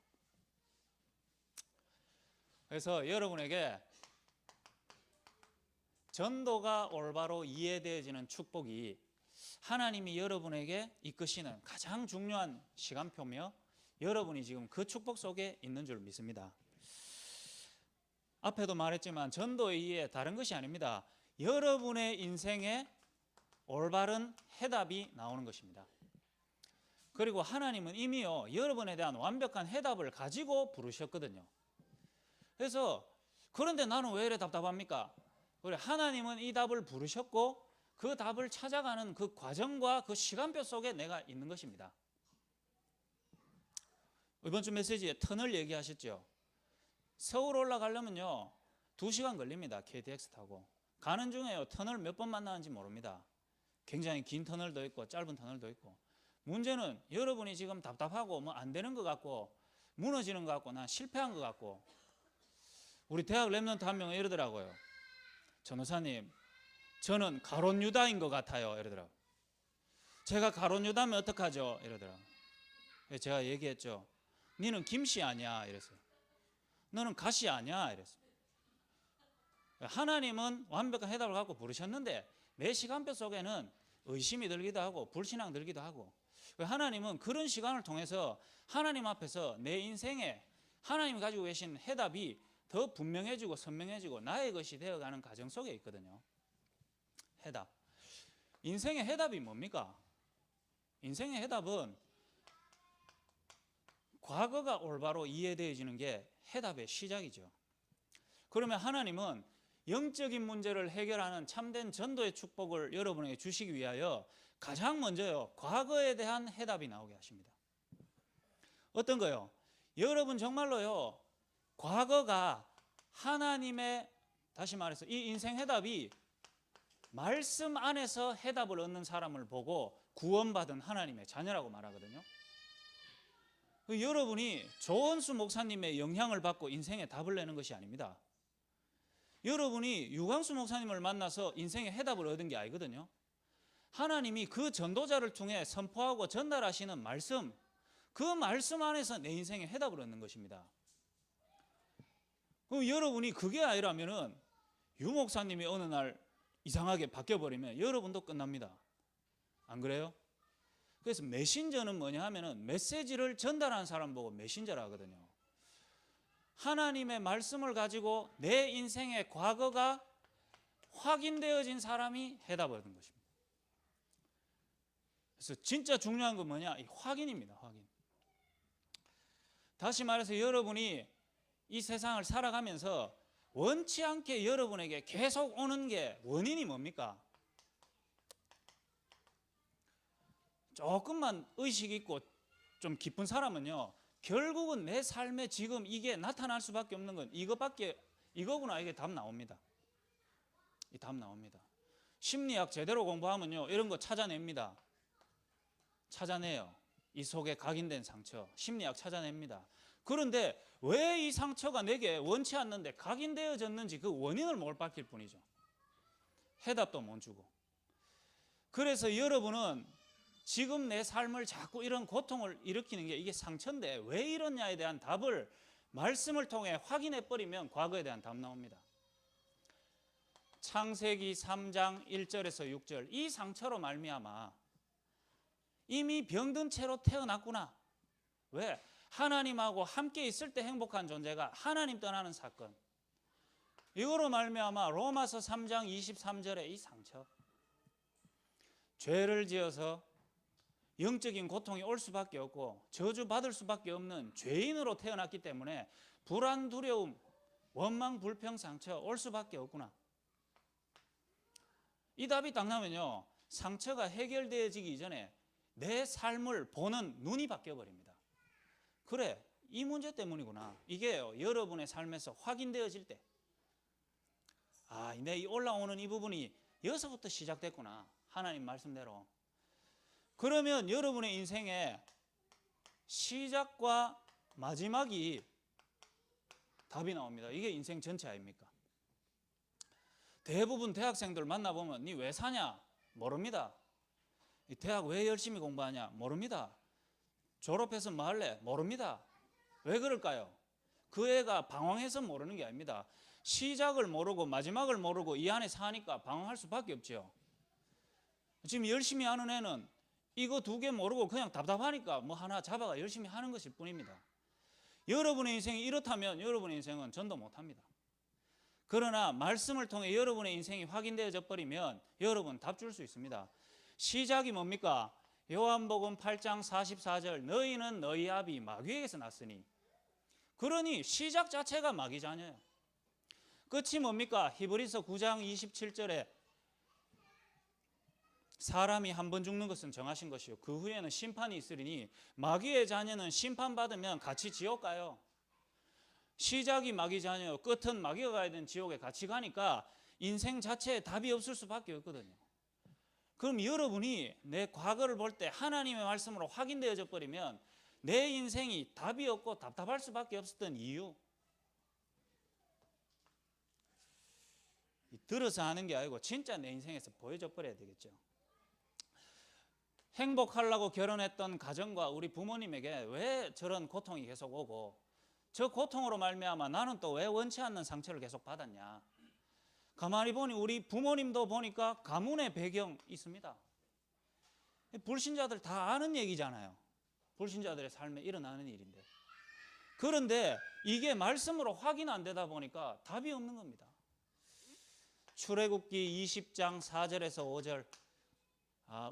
그래서 여러분에게 전도가 올바로 이해되어지는 축복이 하나님이 여러분에게 이끄시는 가장 중요한 시간표며 여러분이 지금 그 축복 속에 있는 줄 믿습니다. 앞에도 말했지만 전도의 이해 다른 것이 아닙니다. 여러분의 인생에 올바른 해답이 나오는 것입니다. 그리고 하나님은 이미요 여러분에 대한 완벽한 해답을 가지고 부르셨거든요. 그래서 그런데 나는 왜 이래 답답합니까? 그래, 하나님은 이 답을 부르셨고 그 답을 찾아가는 그 과정과 그 시간표 속에 내가 있는 것입니다. 이번 주 메시지에 터널 얘기하셨죠. 서울 올라가려면요 2시간 걸립니다. KTX 타고. 가는 중에요 터널 몇 번 만나는지 모릅니다. 굉장히 긴 터널도 있고 짧은 터널도 있고. 문제는 여러분이 지금 답답하고 뭐 안 되는 것 같고 무너지는 것 같고 난 실패한 것 같고. 우리 대학 랩런트 한 명은 이러더라고요. 전도사님, 저는 가론 유다인 것 같아요. 이러더라고요. 제가 가론 유다면 어떡하죠? 이러더라고요. 제가 얘기했죠. 너는 김씨 아니야? 이랬어요. 너는 가씨 아니야? 이랬어요. 하나님은 완벽한 해답을 갖고 부르셨는데 내 시간표 속에는 의심이 들기도 하고 불신앙 들기도 하고, 하나님은 그런 시간을 통해서 하나님 앞에서 내 인생에 하나님이 가지고 계신 해답이 더 분명해지고 선명해지고 나의 것이 되어가는 과정 속에 있거든요. 해답. 인생의 해답이 뭡니까? 인생의 해답은 과거가 올바로 이해되어지는 게 해답의 시작이죠. 그러면 하나님은 영적인 문제를 해결하는 참된 전도의 축복을 여러분에게 주시기 위하여 가장 먼저요, 과거에 대한 해답이 나오게 하십니다. 어떤 거요? 여러분 정말로요, 과거가 하나님의, 다시 말해서 이 인생 해답이 말씀 안에서 해답을 얻는 사람을 보고 구원받은 하나님의 자녀라고 말하거든요. 여러분이 조원수 목사님의 영향을 받고 인생의 답을 내는 것이 아닙니다. 여러분이 유광수 목사님을 만나서 인생의 해답을 얻은 게 아니거든요. 하나님이 그 전도자를 통해 선포하고 전달하시는 말씀, 그 말씀 안에서 내 인생의 해답을 얻는 것입니다. 그럼 여러분이 그게 아니라면은 유 목사님이 어느 날 이상하게 바뀌어버리면 여러분도 끝납니다. 안 그래요? 그래서 메신저는 뭐냐 하면은 메시지를 전달하는 사람 보고 메신저라 하거든요. 하나님의 말씀을 가지고 내 인생의 과거가 확인되어진 사람이 해답을 얻는 것입니다. 그래서 진짜 중요한 건 뭐냐? 이 확인입니다. 확인. 다시 말해서 여러분이 이 세상을 살아가면서 원치 않게 여러분에게 계속 오는 게 원인이 뭡니까? 조금만 의식 있고 좀 깊은 사람은요, 결국은 내 삶에 지금 이게 나타날 수밖에 없는 건 이거구나, 이게 답 나옵니다. 이 답 나옵니다. 심리학 제대로 공부하면요, 이런 거 찾아냅니다. 찾아내요. 이 속에 각인된 상처, 심리학 찾아냅니다. 그런데 왜 이 상처가 내게 원치 않는데 각인되어졌는지 그 원인을 못 밝힐 뿐이죠. 해답도 못 주고. 그래서 여러분은 지금 내 삶을 자꾸 이런 고통을 일으키는 게 이게 상처인데 왜 이러냐에 대한 답을 말씀을 통해 확인해 버리면 과거에 대한 답 나옵니다. 창세기 3장 1절에서 6절, 이 상처로 말미암아 이미 병든 채로 태어났구나. 왜? 하나님하고 함께 있을 때 행복한 존재가 하나님 떠나는 사건, 이거로 말미암아 로마서 3장 23절에 이 상처, 죄를 지어서 영적인 고통이 올 수밖에 없고 저주받을 수밖에 없는 죄인으로 태어났기 때문에 불안, 두려움, 원망, 불평, 상처 올 수밖에 없구나. 이 답이 딱 나면요, 상처가 해결되어지기 이전에 내 삶을 보는 눈이 바뀌어버립니다. 그래, 이 문제 때문이구나. 이게요, 여러분의 삶에서 확인되어질 때, 아, 내 올라오는 이 부분이 여기서부터 시작됐구나, 하나님 말씀대로. 그러면 여러분의 인생의 시작과 마지막이 답이 나옵니다. 이게 인생 전체 아닙니까? 대부분 대학생들 만나보면 니 왜 사냐? 모릅니다. 대학 왜 열심히 공부하냐? 모릅니다. 졸업해서 뭐 할래? 모릅니다. 왜 그럴까요? 그 애가 방황해서 모르는 게 아닙니다. 시작을 모르고 마지막을 모르고 이 안에 사니까 방황할 수밖에 없죠. 지금 열심히 하는 애는 이거 두 개 모르고 그냥 답답하니까 뭐 하나 잡아가 열심히 하는 것일 뿐입니다. 여러분의 인생이 이렇다면 여러분의 인생은 전도 못합니다. 그러나 말씀을 통해 여러분의 인생이 확인되어져 버리면 여러분 답 줄 수 있습니다. 시작이 뭡니까? 요한복음 8장 44절, 너희는 너희 아비 마귀에게서 났으니. 그러니 시작 자체가 마귀 자녀예요. 끝이 뭡니까? 히브리서 9장 27절에 사람이 한 번 죽는 것은 정하신 것이요 그 후에는 심판이 있으리니 마귀의 자녀는 심판받으면 같이 지옥 가요. 시작이 마귀 자녀요, 끝은 마귀가 가야 되는 지옥에 같이 가니까 인생 자체에 답이 없을 수밖에 없거든요. 그럼 여러분이 내 과거를 볼 때 하나님의 말씀으로 확인되어져 버리면 내 인생이 답이 없고 답답할 수밖에 없었던 이유, 들어서 하는 게 아니고 진짜 내 인생에서 보여줘 버려야 되겠죠. 행복하려고 결혼했던 가정과 우리 부모님에게 왜 저런 고통이 계속 오고, 저 고통으로 말미암아 나는 또 왜 원치 않는 상처를 계속 받았냐. 가만히 보니 우리 부모님도 보니까 가문의 배경 있습니다. 불신자들 다 아는 얘기잖아요. 불신자들의 삶에 일어나는 일인데, 그런데 이게 말씀으로 확인 안 되다 보니까 답이 없는 겁니다. 출애굽기 20장 4절에서 5절,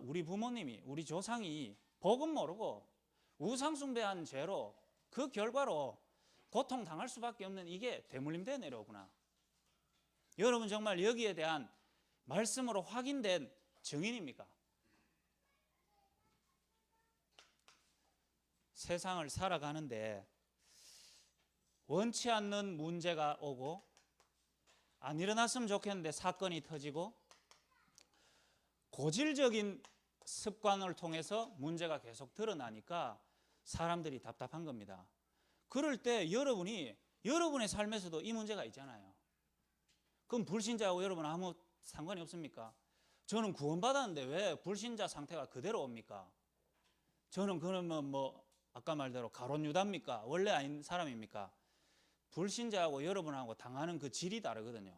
우리 부모님이, 우리 조상이 복음 모르고 우상 숭배한 죄로 그 결과로 고통 당할 수밖에 없는 이게 대물림대에 내려오구나. 여러분 정말 여기에 대한 말씀으로 확인된 증인입니까? 세상을 살아가는데 원치 않는 문제가 오고, 안 일어났으면 좋겠는데 사건이 터지고, 고질적인 습관을 통해서 문제가 계속 드러나니까 사람들이 답답한 겁니다. 그럴 때 여러분의 삶에서도 이 문제가 있잖아요. 그럼 불신자하고 여러분 아무 상관이 없습니까? 저는 구원받았는데 왜 불신자 상태가 그대로 옵니까? 저는 그러면 아까 말대로 가론 유다입니까? 원래 아닌 사람입니까? 불신자하고 여러분하고 당하는 그 질이 다르거든요.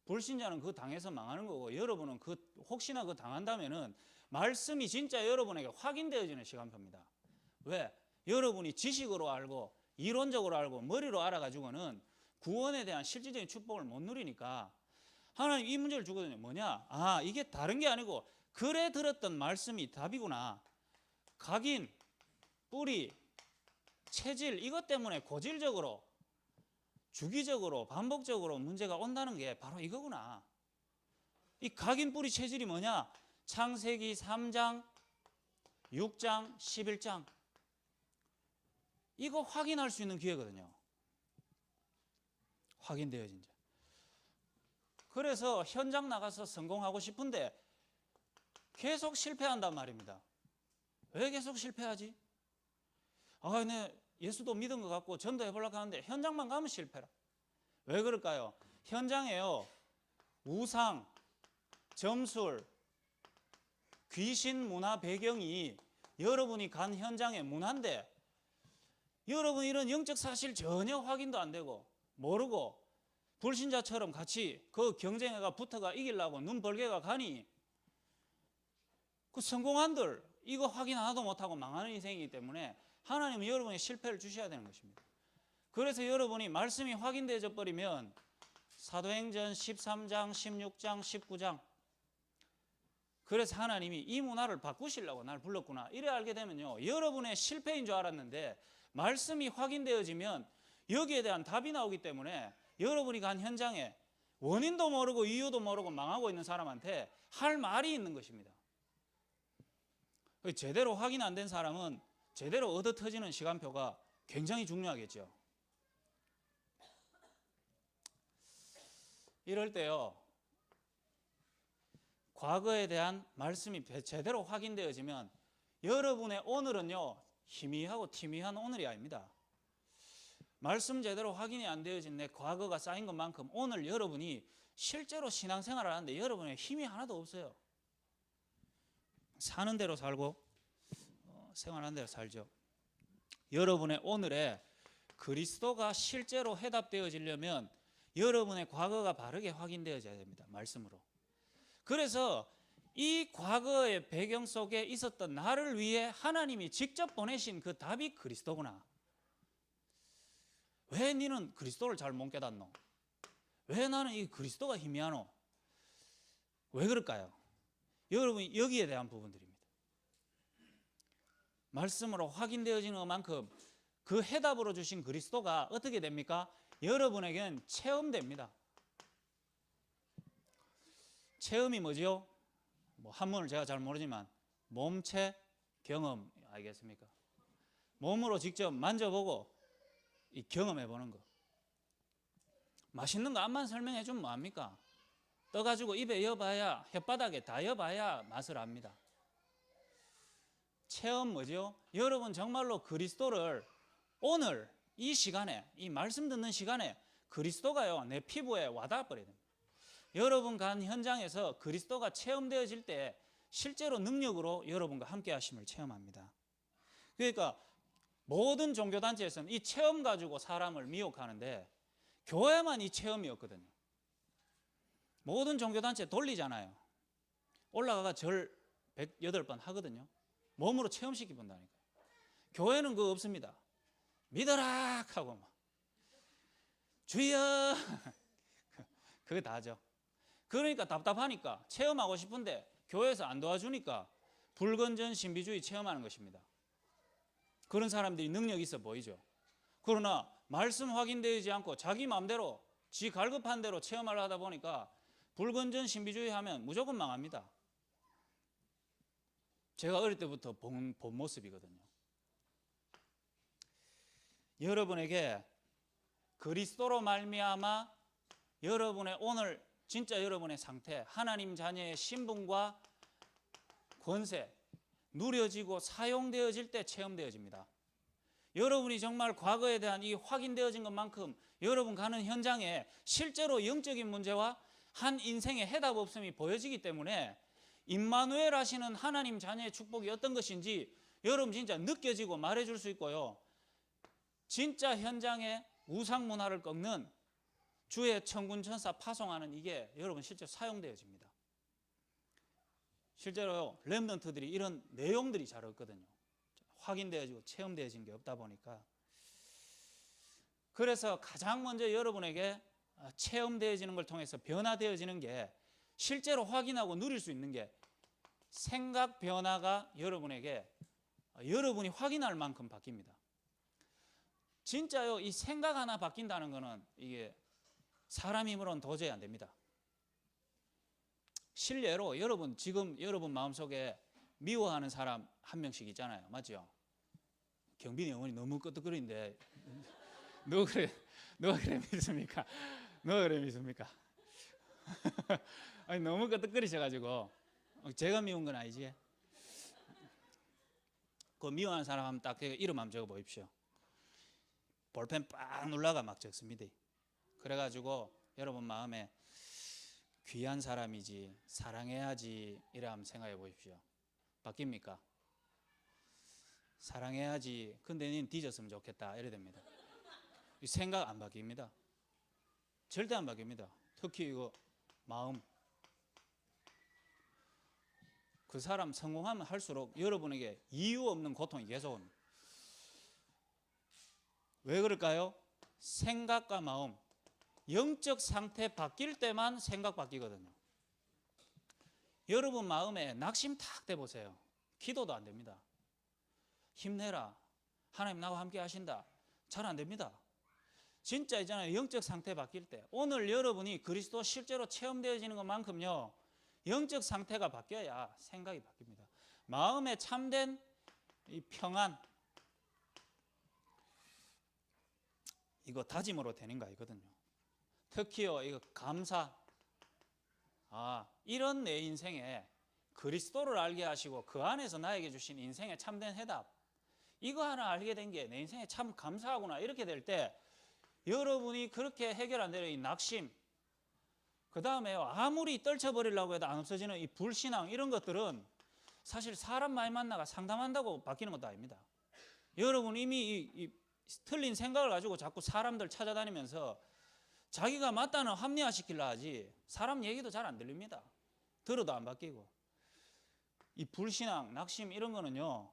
불신자는 그 당해서 망하는 거고, 여러분은 혹시나 당한다면은 말씀이 진짜 여러분에게 확인되어지는 시간표입니다. 왜? 여러분이 지식으로 알고 이론적으로 알고 머리로 알아가지고는 구원에 대한 실질적인 축복을 못 누리니까 하나님 이 문제를 주거든요. 뭐냐? 이게 다른 게 아니고 그래 들었던 말씀이 답이구나. 각인, 뿌리, 체질, 이것 때문에 고질적으로, 주기적으로, 반복적으로 문제가 온다는 게 바로 이거구나. 이 각인, 뿌리, 체질이 뭐냐? 창세기 3장, 6장, 11장. 이거 확인할 수 있는 기회거든요. 확인되어진 자. 그래서 현장 나가서 성공하고 싶은데 계속 실패한단 말입니다. 왜 계속 실패하지? 내 예수도 믿은 것 같고 전도 해보려고 하는데 현장만 가면 실패라. 왜 그럴까요? 현장에요, 우상, 점술, 귀신 문화 배경이 여러분이 간 현장의 문화인데, 여러분 이런 영적 사실 전혀 확인도 안 되고 모르고 불신자처럼 같이 그 경쟁회가 붙어가 이기려고 눈 벌게가 가니 그 성공한들 이거 확인 하나도 못하고 망하는 인생이기 때문에 하나님은 여러분의 실패를 주셔야 되는 것입니다. 그래서 여러분이 말씀이 확인되어져 버리면 사도행전 13장, 16장, 19장, 그래서 하나님이 이 문화를 바꾸시려고 날 불렀구나, 이래 알게 되면요, 여러분의 실패인 줄 알았는데 말씀이 확인되어지면 여기에 대한 답이 나오기 때문에 여러분이 간 현장에 원인도 모르고 이유도 모르고 망하고 있는 사람한테 할 말이 있는 것입니다. 제대로 확인 안 된 사람은 제대로 얻어 터지는 시간표가 굉장히 중요하겠죠. 이럴 때요, 과거에 대한 말씀이 제대로 확인되어지면 여러분의 오늘은요, 희미하고 티미한 오늘이 아닙니다. 말씀 제대로 확인이 안 되어진 내 과거가 쌓인 것만큼 오늘 여러분이 실제로 신앙생활을 하는데 여러분의 힘이 하나도 없어요. 사는 대로 살고 생활하는 대로 살죠. 여러분의 오늘에 그리스도가 실제로 해답되어지려면 여러분의 과거가 바르게 확인되어져야 됩니다. 말씀으로. 그래서 이 과거의 배경 속에 있었던 나를 위해 하나님이 직접 보내신 그 답이 그리스도구나. 왜 너는 그리스도를 잘 못 깨닫노? 왜 나는 이 그리스도가 희미하노? 왜 그럴까요? 여러분 여기에 대한 부분들입니다. 말씀으로 확인되어지는 것만큼 그 해답으로 주신 그리스도가 어떻게 됩니까? 여러분에게는 체험됩니다. 체험이 뭐죠? 한문을 제가 잘 모르지만 몸체 경험 알겠습니까? 몸으로 직접 만져보고 이 경험해 보는 거. 맛있는 거 앞만 설명해 주면 뭐합니까? 떠가지고 입에 여봐야, 혓바닥에 다 여봐야 맛을 압니다. 체험 뭐죠? 여러분 정말로 그리스도를 오늘 이 시간에, 이 말씀 듣는 시간에 그리스도가요 내 피부에 와닿아 버려야 됩니다. 여러분 간 현장에서 그리스도가 체험되어질 때 실제로 능력으로 여러분과 함께 하심을 체험합니다. 그러니까 모든 종교단체에서는 이 체험 가지고 사람을 미혹하는데 교회만 이 체험이었거든요. 모든 종교단체 돌리잖아요. 올라가가 절 108번 하거든요. 몸으로 체험시키 본다니까요. 교회는 그거 없습니다. 믿어라 하고 막 주여 그거 다 하죠. 그러니까 답답하니까 체험하고 싶은데 교회에서 안 도와주니까 불건전 신비주의 체험하는 것입니다. 그런 사람들이 능력이 있어 보이죠. 그러나 말씀 확인되지 않고 자기 마음대로 지 갈급한 대로 체험을 하다 보니까 불건전 신비주의 하면 무조건 망합니다. 제가 어릴 때부터 본 모습이거든요. 여러분에게 그리스도로 말미암아 여러분의 오늘 진짜 여러분의 상태, 하나님 자녀의 신분과 권세 누려지고 사용되어질 때 체험되어집니다. 여러분이 정말 과거에 대한 이 확인되어진 것만큼 여러분 가는 현장에 실제로 영적인 문제와 한 인생의 해답 없음이 보여지기 때문에 임마누엘 하시는 하나님 자녀의 축복이 어떤 것인지 여러분 진짜 느껴지고 말해줄 수 있고요. 진짜 현장에 우상 문화를 꺾는 주의 천군 천사 파송하는 이게 여러분 실제로 사용되어집니다. 실제로 렘넌트들이 이런 내용들이 잘 없거든요. 확인되어지고 체험되어진 게 없다 보니까. 그래서 가장 먼저 여러분에게 체험되어지는 걸 통해서 변화되어지는 게 실제로 확인하고 누릴 수 있는 게 생각 변화가 여러분에게 여러분이 확인할 만큼 바뀝니다. 진짜요, 이 생각 하나 바뀐다는 거는 이게 사람 힘으로는 도저히 안 됩니다. 실례로 여러분 지금 여러분 마음속에 미워하는 사람 한 명씩 있잖아요. 맞죠? 경빈이 어머니 너무 끄떡거리는데 누가 그래 믿습니까? 누가 그래 믿습니까? 아니 너무 끄떡거리셔가지고 제가 미운 건 아니지. 그 미워하는 사람 하면 딱 이름 한번 적어 보십시오. 볼펜 빡 눌러가 막 적습니다. 그래가지고 여러분 마음에 귀한 사람이지 사랑해야지 이래 한번 생각해 보십시오. 바뀝니까? 사랑해야지 근데 닌 뒤졌으면 좋겠다 이래 됩니다. 이 생각 안 바뀝니다. 절대 안 바뀝니다. 특히 이거 마음. 그 사람 성공하면 할수록 여러분에게 이유 없는 고통이 계속 옵니다. 왜 그럴까요? 생각과 마음, 영적 상태 바뀔 때만 생각 바뀌거든요. 여러분 마음에 낙심 탁 대보세요. 기도도 안 됩니다. 힘내라. 하나님 나와 함께 하신다. 잘 안 됩니다. 진짜 있잖아요. 영적 상태 바뀔 때. 오늘 여러분이 그리스도 실제로 체험되어지는 것만큼요. 영적 상태가 바뀌어야 생각이 바뀝니다. 마음에 참된 이 평안, 이거 다짐으로 되는 거 아니거든요. 특히요, 이거 감사. 이런 내 인생에 그리스도를 알게 하시고 그 안에서 나에게 주신 인생의 참된 해답. 이거 하나 알게 된 게 내 인생에 참 감사하구나. 이렇게 될 때 여러분이 그렇게 해결 안 되는 이 낙심, 그 다음에 아무리 떨쳐버리려고 해도 안 없어지는 이 불신앙 이런 것들은 사실 사람 많이 만나가 상담한다고 바뀌는 것도 아닙니다. 여러분 이미 이 틀린 생각을 가지고 자꾸 사람들 찾아다니면서 자기가 맞다는 합리화시키려 하지 사람 얘기도 잘 안 들립니다. 들어도 안 바뀌고. 이 불신앙, 낙심 이런 거는요.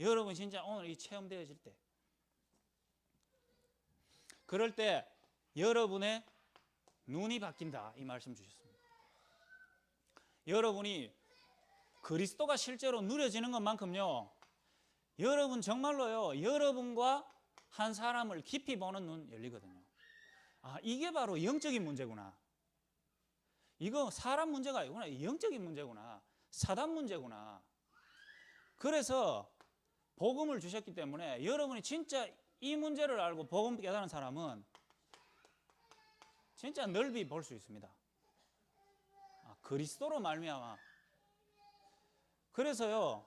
여러분 진짜 오늘 이 체험되어질 때 그럴 때 여러분의 눈이 바뀐다 이 말씀 주셨습니다. 여러분이 그리스도가 실제로 누려지는 것만큼요. 여러분 정말로요. 여러분과 한 사람을 깊이 보는 눈 열리거든요. 이게 바로 영적인 문제구나. 이거 사람 문제가 아니구나. 영적인 문제구나. 사단 문제구나. 그래서 복음을 주셨기 때문에 여러분이 진짜 이 문제를 알고 복음 깨달은 사람은 진짜 넓이 볼 수 있습니다. 그리스도로 말미암아. 그래서요.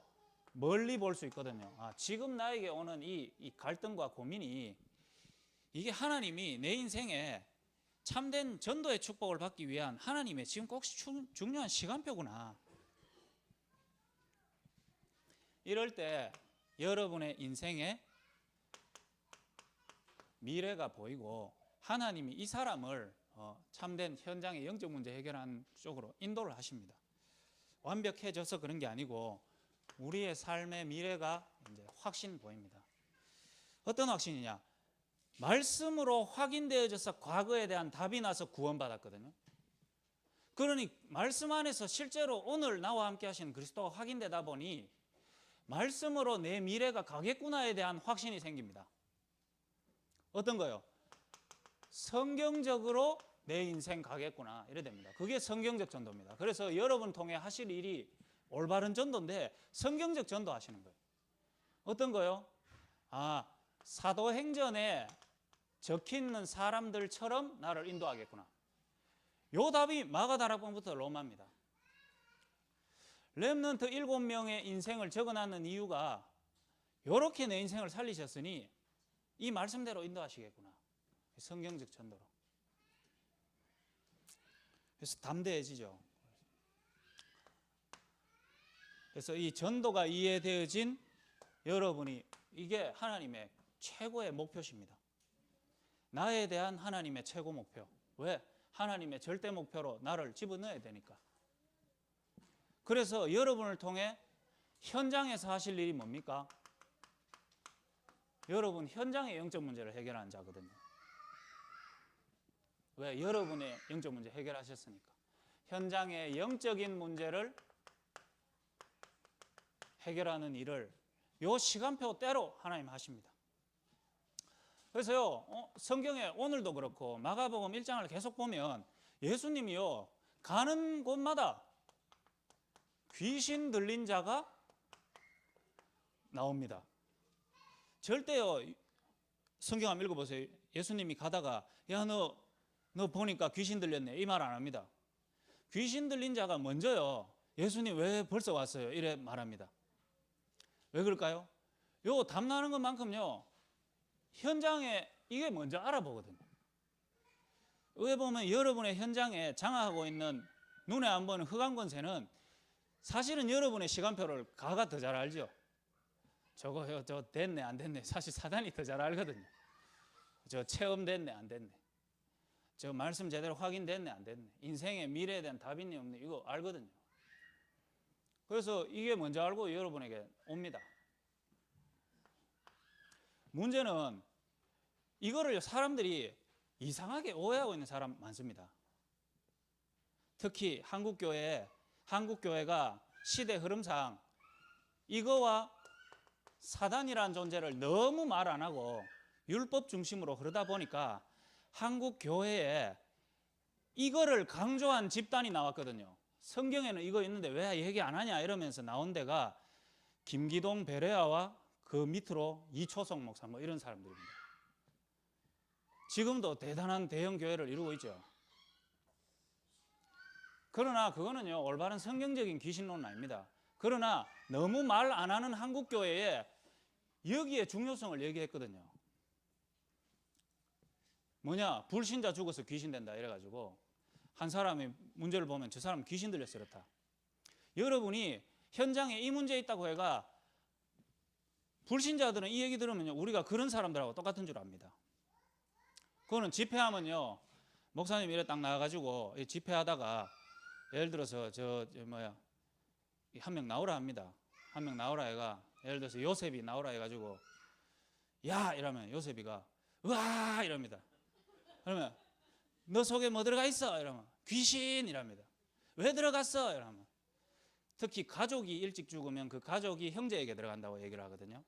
멀리 볼 수 있거든요. 지금 나에게 오는 이 갈등과 고민이 이게 하나님이 내 인생에 참된 전도의 축복을 받기 위한 하나님의 지금 꼭 중요한 시간표구나. 이럴 때 여러분의 인생에 미래가 보이고 하나님이 이 사람을 참된 현장의 영적 문제 해결하는 쪽으로 인도를 하십니다. 완벽해져서 그런 게 아니고 우리의 삶의 미래가 이제 확신 보입니다. 어떤 확신이냐? 말씀으로 확인되어져서 과거에 대한 답이 나서 구원받았거든요. 그러니 말씀 안에서 실제로 오늘 나와 함께 하시는 그리스도가 확인되다 보니 말씀으로 내 미래가 가겠구나에 대한 확신이 생깁니다. 어떤 거요? 성경적으로 내 인생 가겠구나 이래 됩니다. 그게 성경적 전도입니다. 그래서 여러분 통해 하실 일이 올바른 전도인데 성경적 전도 하시는 거예요. 어떤 거요? 사도행전에 적혀있는 사람들처럼 나를 인도하겠구나. 요 답이 마가다락방부터 로마입니다. 렘넌트 7명의 인생을 적어놨는 이유가 요렇게 내 인생을 살리셨으니 이 말씀대로 인도하시겠구나. 성경적 전도로. 그래서 담대해지죠. 그래서 이 전도가 이해되어진 여러분이 이게 하나님의 최고의 목표십니다. 나에 대한 하나님의 최고 목표. 왜? 하나님의 절대 목표로 나를 집어넣어야 되니까. 그래서 여러분을 통해 현장에서 하실 일이 뭡니까? 여러분 현장의 영적 문제를 해결하는 자거든요. 왜? 여러분의 영적 문제 해결하셨으니까. 현장의 영적인 문제를 해결하는 일을 요 시간표대로 하나님 하십니다. 그래서요, 성경에 오늘도 그렇고 마가복음 1장을 계속 보면 예수님이요, 가는 곳마다 귀신 들린 자가 나옵니다. 절대요, 성경 한번 읽어보세요. 예수님이 가다가 야, 너 보니까 귀신 들렸네 이 말 안 합니다. 귀신 들린 자가 먼저요, 예수님 왜 벌써 왔어요? 이래 말합니다. 왜 그럴까요? 요 담나는 것만큼요 현장에 이게 먼저 알아보거든요. 왜 보면 여러분의 현장에 장악하고 있는 눈에 안 보이는 흑암권세는 사실은 여러분의 시간표를 가가 더 잘 알죠. 저거 저 됐네 안 됐네 사실 사단이 더 잘 알거든요. 저 체험됐네 안 됐네, 저 말씀 제대로 확인됐네 안 됐네, 인생의 미래에 대한 답이 있네 없네 이거 알거든요. 그래서 이게 먼저 알고 여러분에게 옵니다. 문제는 이거를 사람들이 이상하게 오해하고 있는 사람 많습니다. 특히 한국교회가 시대 흐름상 이거와 사단이라는 존재를 너무 말 안 하고 율법 중심으로 흐르다 보니까 한국교회에 이거를 강조한 집단이 나왔거든요. 성경에는 이거 있는데 왜 얘기 안 하냐 이러면서 나온 데가 김기동 베레아와 그 밑으로 이초성 목사 뭐 이런 사람들입니다. 지금도 대단한 대형 교회를 이루고 있죠. 그러나 그거는요 올바른 성경적인 귀신론은 아닙니다. 그러나 너무 말 안 하는 한국교회에 여기에 중요성을 얘기했거든요. 뭐냐, 불신자 죽어서 귀신 된다 이래가지고 한 사람이 문제를 보면 저 사람 귀신 들려서 그렇다. 여러분이 현장에 이 문제 있다고 해가 불신자들은 이 얘기 들으면요 우리가 그런 사람들하고 똑같은 줄 압니다. 그거는 집회하면요 목사님 이래 딱 나와가지고 집회하다가 예를 들어서 한 명 나오라 합니다. 한 명 나오라 해가 예를 들어서 요셉이 나오라 해가지고 야 이러면 요셉이가 으아 이럽니다. 그러면 너 속에 뭐 들어가 있어? 이러면 귀신 이랍니다. 왜 들어갔어? 이러면 특히 가족이 일찍 죽으면 그 가족이 형제에게 들어간다고 얘기를 하거든요.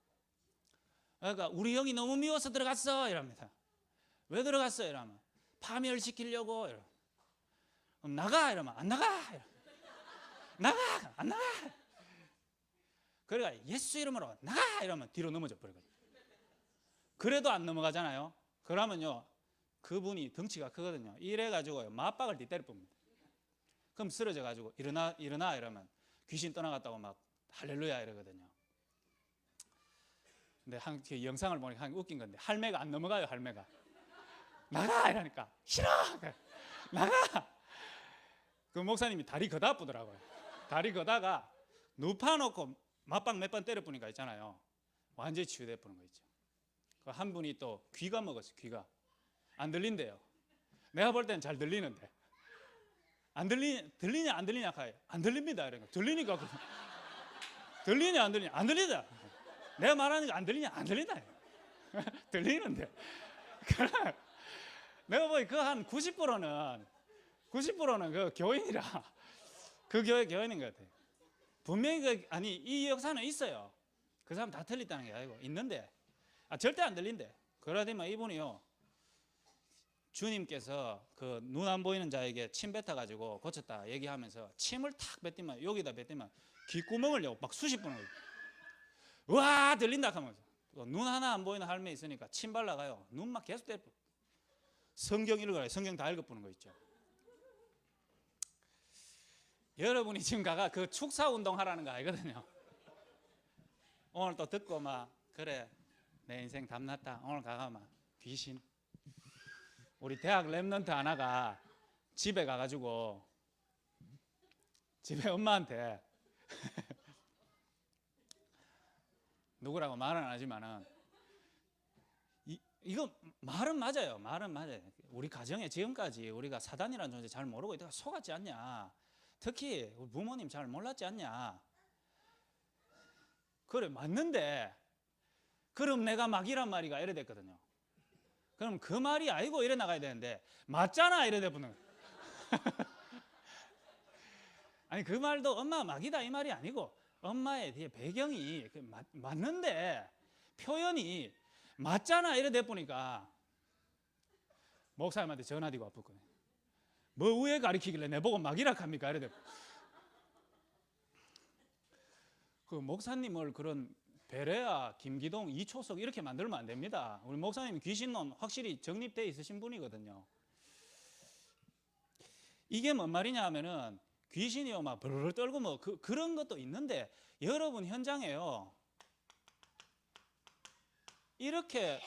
그러니까 우리 형이 너무 미워서 들어갔어 이랍니다. 왜 들어갔어? 이러면 파멸시키려고. 이러면 그럼 나가 이러면 안 나가. 나가 안 나가. 그러니까 예수 이름으로 나가 이러면 뒤로 넘어져 버리거든요. 그래도 안 넘어가잖아요. 그러면요 그분이 덩치가 크거든요. 이래가지고 맞박을 뒤때려 봅니다. 그럼 쓰러져가지고 일어나 이러면 귀신 떠나갔다고 막 할렐루야 이러거든요. 근데 그 영상을 보니까 웃긴 건데 할매가 안 넘어가요. 할매가 나가 이러니까 싫어 나가. 그 목사님이 다리 걷어 아프더라고요. 다리 걷다가 눕혀놓고 맞방 몇 번 때려 부니까 있잖아요. 완전히 치유돼 버는 거 있죠. 그 한 분이 또 귀가 먹었어요. 귀가 안 들린대요. 내가 볼 때는 잘 들리는데 들리냐 안 들리냐 하요. 안 들립니다. 이런 거 들리니까 들리냐 안 들리냐 안 들리다. 내가 말하는 거 안 들리냐 안 들린다. 들리는데 내가 보기 그 한 90%는 그 교인이라 그 교회 교인인 것 같아요. 분명히 아니 이 역사는 있어요. 그 사람 다 틀렸다는 게 아니고 있는데 절대 안 들린대. 그러더니만 이분이요 주님께서 그 눈 안 보이는 자에게 침 뱉어가지고 고쳤다 얘기하면서 침을 탁 뱉더만 여기다 뱉더만 귓구멍을요 막 수십 번을 와 들린다 하면서 눈 하나 안 보이는 할매 있으니까 침 발라가요. 눈 막 계속 때려. 성경 읽어요. 성경 다 읽어보는 거 있죠. 여러분이 지금 가가 그 축사 운동 하라는 거 알거든요. 오늘 또 듣고 막 그래 내 인생 담났다. 오늘 가가 막 귀신. 우리 대학 랩런트 하나가 집에 가가지고 집에 엄마한테 누구라고 말은 안 하지만은 이거 말은 맞아요. 말은 맞아요. 우리 가정에 지금까지 우리가 사단이라는 존재 잘 모르고 있다가 속았지 않냐. 특히 우리 부모님 잘 몰랐지 않냐. 그래 맞는데 그럼 내가 막이란 말이가 이래 됐거든요. 그럼 그 말이 아니고 이래 나가야 되는데 맞잖아 이래 돼보는 아니 그 말도 엄마 막이다 이 말이 아니고 엄마의 뒤에 배경이 맞는데 표현이 맞잖아 이래 돼보니까 목사님한테 전화 드리고 아팠거든요. 뭐 왜 가르치길래 내보고 막이라 합니까 이래 돼. 그 목사님을 그런 베레아, 김기동, 이초석 이렇게 만들면 안 됩니다. 우리 목사님 귀신론 확실히 정립되어 있으신 분이거든요. 이게 뭔 말이냐 하면은 귀신이요 막 버르르 떨고 뭐 그런 것도 있는데 여러분 현장에요 이렇게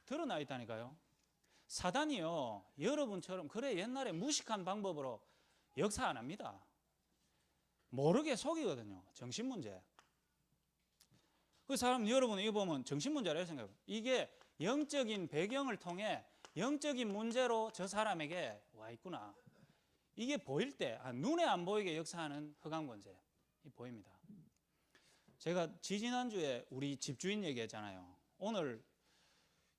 드러나 있다니까요. 사단이요 여러분처럼 그래 옛날에 무식한 방법으로 역사 안 합니다. 모르게 속이거든요. 정신문제. 그 사람 여러분 이거 보면 정신문제라고 생각해요. 이게 영적인 배경을 통해 영적인 문제로 저 사람에게 와 있구나. 이게 보일 때 눈에 안 보이게 역사하는 흑암권세 보입니다. 제가 지지난주에 우리 집주인 얘기했잖아요. 오늘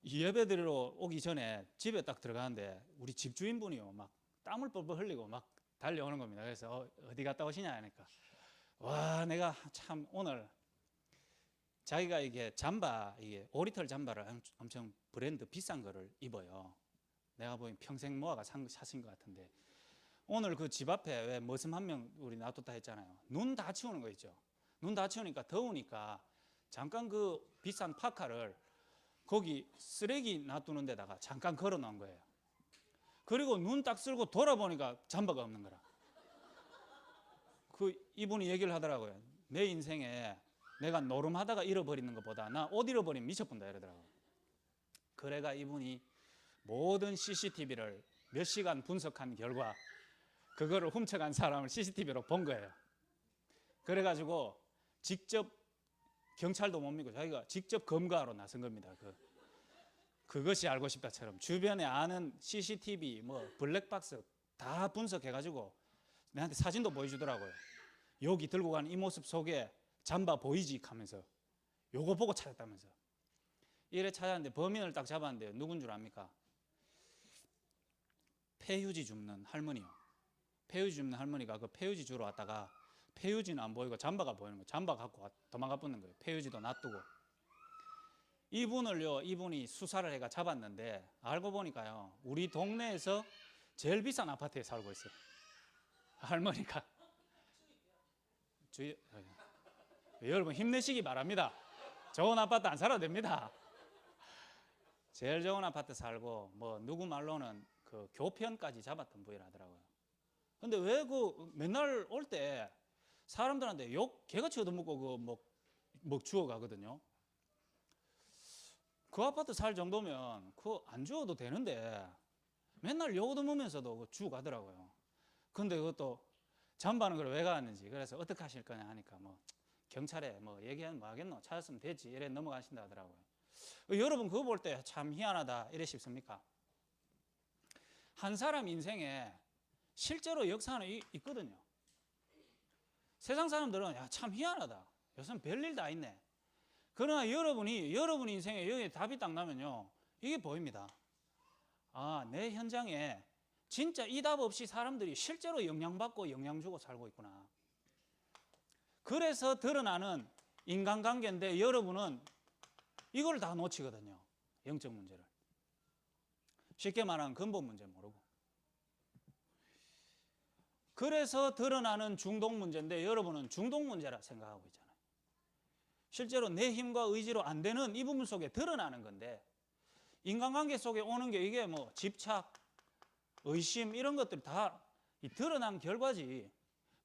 예배 드리러 오기 전에 집에 딱 들어가는데 우리 집주인분이요 막 땀을 뻘뻘 흘리고 막 달려오는 겁니다. 그래서 어디 갔다 오시냐 하니까 와 내가 참 오늘 자기가 이게 잠바 이게 오리털 잠바를 엄청 브랜드 비싼 거를 입어요. 내가 보기엔 평생 모아가 사신 것 같은데 오늘 그 집 앞에 왜 머슴 한 명 우리 놔뒀다 했잖아요. 눈 다 치우는 거 있죠. 눈 다 치우니까 더우니까 잠깐 그 비싼 파카를 거기 쓰레기 놔두는 데다가 잠깐 걸어 놓은 거예요. 그리고 눈 딱 쓸고 돌아보니까 잠바가 없는 거라. 그 이분이 얘기를 하더라고요. 내 인생에 내가 노름하다가 잃어버리는 것보다 나 옷 잃어버리면 미쳐본다 이러더라고요. 그래가 이분이 모든 CCTV를 몇 시간 분석한 결과 그거를 훔쳐간 사람을 CCTV로 본 거예요. 그래가지고 직접 경찰도 못 믿고 자기가 직접 검거하러 나선 겁니다. 그것이 알고 싶다처럼 주변에 아는 CCTV 뭐 블랙박스 다 분석해가지고 내한테 사진도 보여주더라고요. 여기 들고 가는 이 모습 속에 잠바 보이지 하면서 요거 보고 찾았다면서. 이래 찾았는데 범인을 딱 잡았는데 누군 줄 압니까? 폐휴지 줍는 할머니요. 폐휴지 줍는 할머니가 그 폐휴지 주러 왔다가 폐휴지는 안 보이고 잠바가 보이는 거예요. 잠바 갖고 도망가 붙는 거예요. 폐휴지도 놔두고. 이분이 수사를 해가 잡았는데 알고 보니까요. 우리 동네에서 제일 비싼 아파트에 살고 있어요. 할머니가. 여러분 힘내시기 바랍니다. 좋은 아파트 안 살아도 됩니다. 제일 좋은 아파트 살고 뭐 누구 말로는 그 교편까지 잡았던 분이라 하더라고요. 근데 왜 그 맨날 올 때 사람들한테 욕 개같이 얻어먹고 그 먹 주워 가거든요. 그 아파트 살 정도면 그거 안 주어도 되는데 맨날 요금하면서도 주 가더라고요. 근데 그것도 잠바는 그걸 왜 가는지, 그래서 어떻게 하실 거냐 하니까 뭐 경찰에 뭐 얘기하면 뭐 하겠노, 찾았으면 됐지, 이래 넘어가신다 하더라고요. 여러분 그거 볼 때 참 희한하다 이래 싶습니까? 한 사람 인생에 실제로 역사는 있거든요. 세상 사람들은 야, 참 희한하다, 요즘 별일 다 있네. 그러나 여러분 인생에 여기 답이 딱 나면요, 이게 보입니다. 아, 내 현장에 진짜 이 답 없이 사람들이 실제로 영향받고 영향 주고 살고 있구나. 그래서 드러나는 인간관계인데 여러분은 이걸 다 놓치거든요. 영적 문제를. 쉽게 말하면 근본 문제 모르고. 그래서 드러나는 중독 문제인데 여러분은 중독 문제라 생각하고 있잖아요. 실제로 내 힘과 의지로 안 되는 이 부분 속에 드러나는 건데, 인간관계 속에 오는 게 이게 뭐 집착, 의심 이런 것들이 다 드러난 결과지.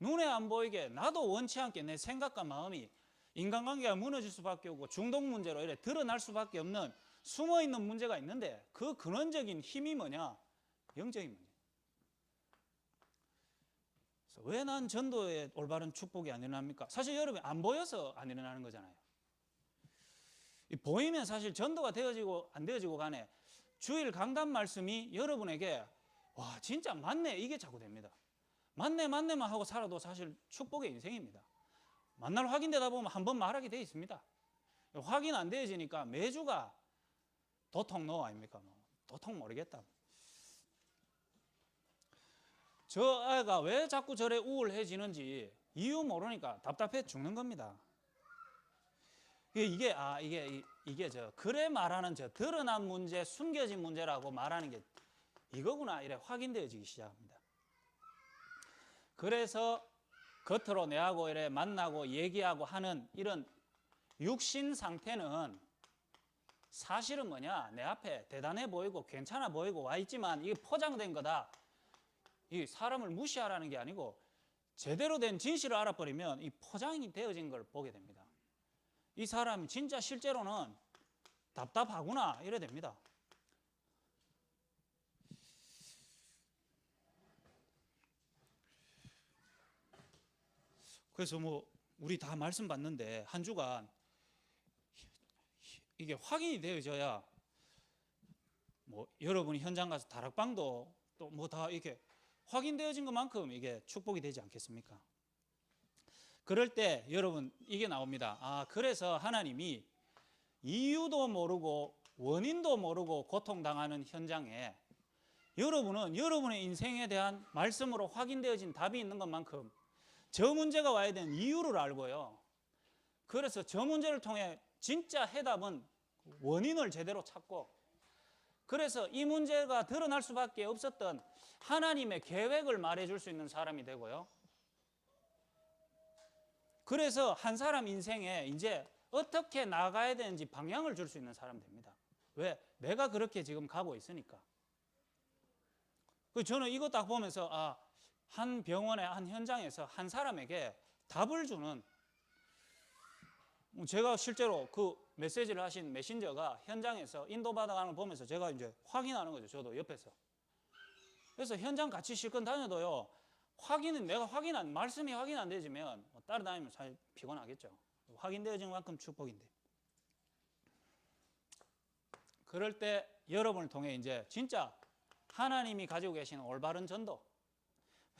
눈에 안 보이게 나도 원치 않게 내 생각과 마음이 인간관계가 무너질 수밖에 없고 중독 문제로 이렇게 드러날 수밖에 없는 숨어있는 문제가 있는데, 그 근원적인 힘이 뭐냐? 영적인 문제. 왜 난 전도의 올바른 축복이 안 일어납니까? 사실 여러분 안 보여서 안 일어나는 거잖아요. 보이면 사실 전도가 되어지고 안 되어지고 간에 주일 강단 말씀이 여러분에게 와 진짜 맞네 이게 자꾸 됩니다. 맞네만 하고 살아도 사실 축복의 인생입니다. 만날 확인되다 보면 한번 말하게 돼 있습니다. 확인 안 되어지니까 매주가 도통 아닙니까? 도통 모르겠다. 저 아이가 왜 자꾸 저래 우울해지는지 이유 모르니까 답답해 죽는 겁니다. 이게 저 글에 말하는 저 드러난 문제, 숨겨진 문제라고 말하는 게 이거구나 이래 확인되어지기 시작합니다. 그래서 겉으로 내하고 이래 만나고 얘기하고 하는 이런 육신 상태는 사실은 뭐냐? 내 앞에 대단해 보이고 괜찮아 보이고 와 있지만 이게 포장된 거다. 이 사람을 무시하라는 게 아니고 제대로 된 진실을 알아버리면 이 포장이 되어진 걸 보게 됩니다. 이 사람이 진짜 실제로는 답답하구나 이래 됩니다. 그래서 뭐 우리 다 말씀 받는데 한 주간 이게 확인이 되어져야 뭐 여러분이 현장 가서 다락방도 또 뭐 다 이렇게 확인되어진 것만큼 이게 축복이 되지 않겠습니까? 그럴 때 여러분 이게 나옵니다. 아, 그래서 하나님이 이유도 모르고 원인도 모르고 고통당하는 현장에 여러분은 여러분의 인생에 대한 말씀으로 확인되어진 답이 있는 것만큼 저 문제가 와야 되는 이유를 알고요. 그래서 저 문제를 통해 진짜 해답은 원인을 제대로 찾고, 그래서 이 문제가 드러날 수밖에 없었던 하나님의 계획을 말해줄 수 있는 사람이 되고요. 그래서 한 사람 인생에 이제 어떻게 나가야 되는지 방향을 줄 수 있는 사람 됩니다. 왜? 내가 그렇게 지금 가고 있으니까. 저는 이거 딱 보면서 한 병원의 한 현장에서 한 사람에게 답을 주는, 제가 실제로 그 메시지를 하신 메신저가 현장에서 인도받아가는 걸 보면서 제가 이제 확인하는 거죠. 저도 옆에서. 그래서 현장 같이 실컷 다녀도요, 말씀이 확인 안 되지면 따라다니면 사실 피곤하겠죠. 확인되어진 만큼 축복인데. 그럴 때 여러분을 통해 이제 진짜 하나님이 가지고 계시는 올바른 전도,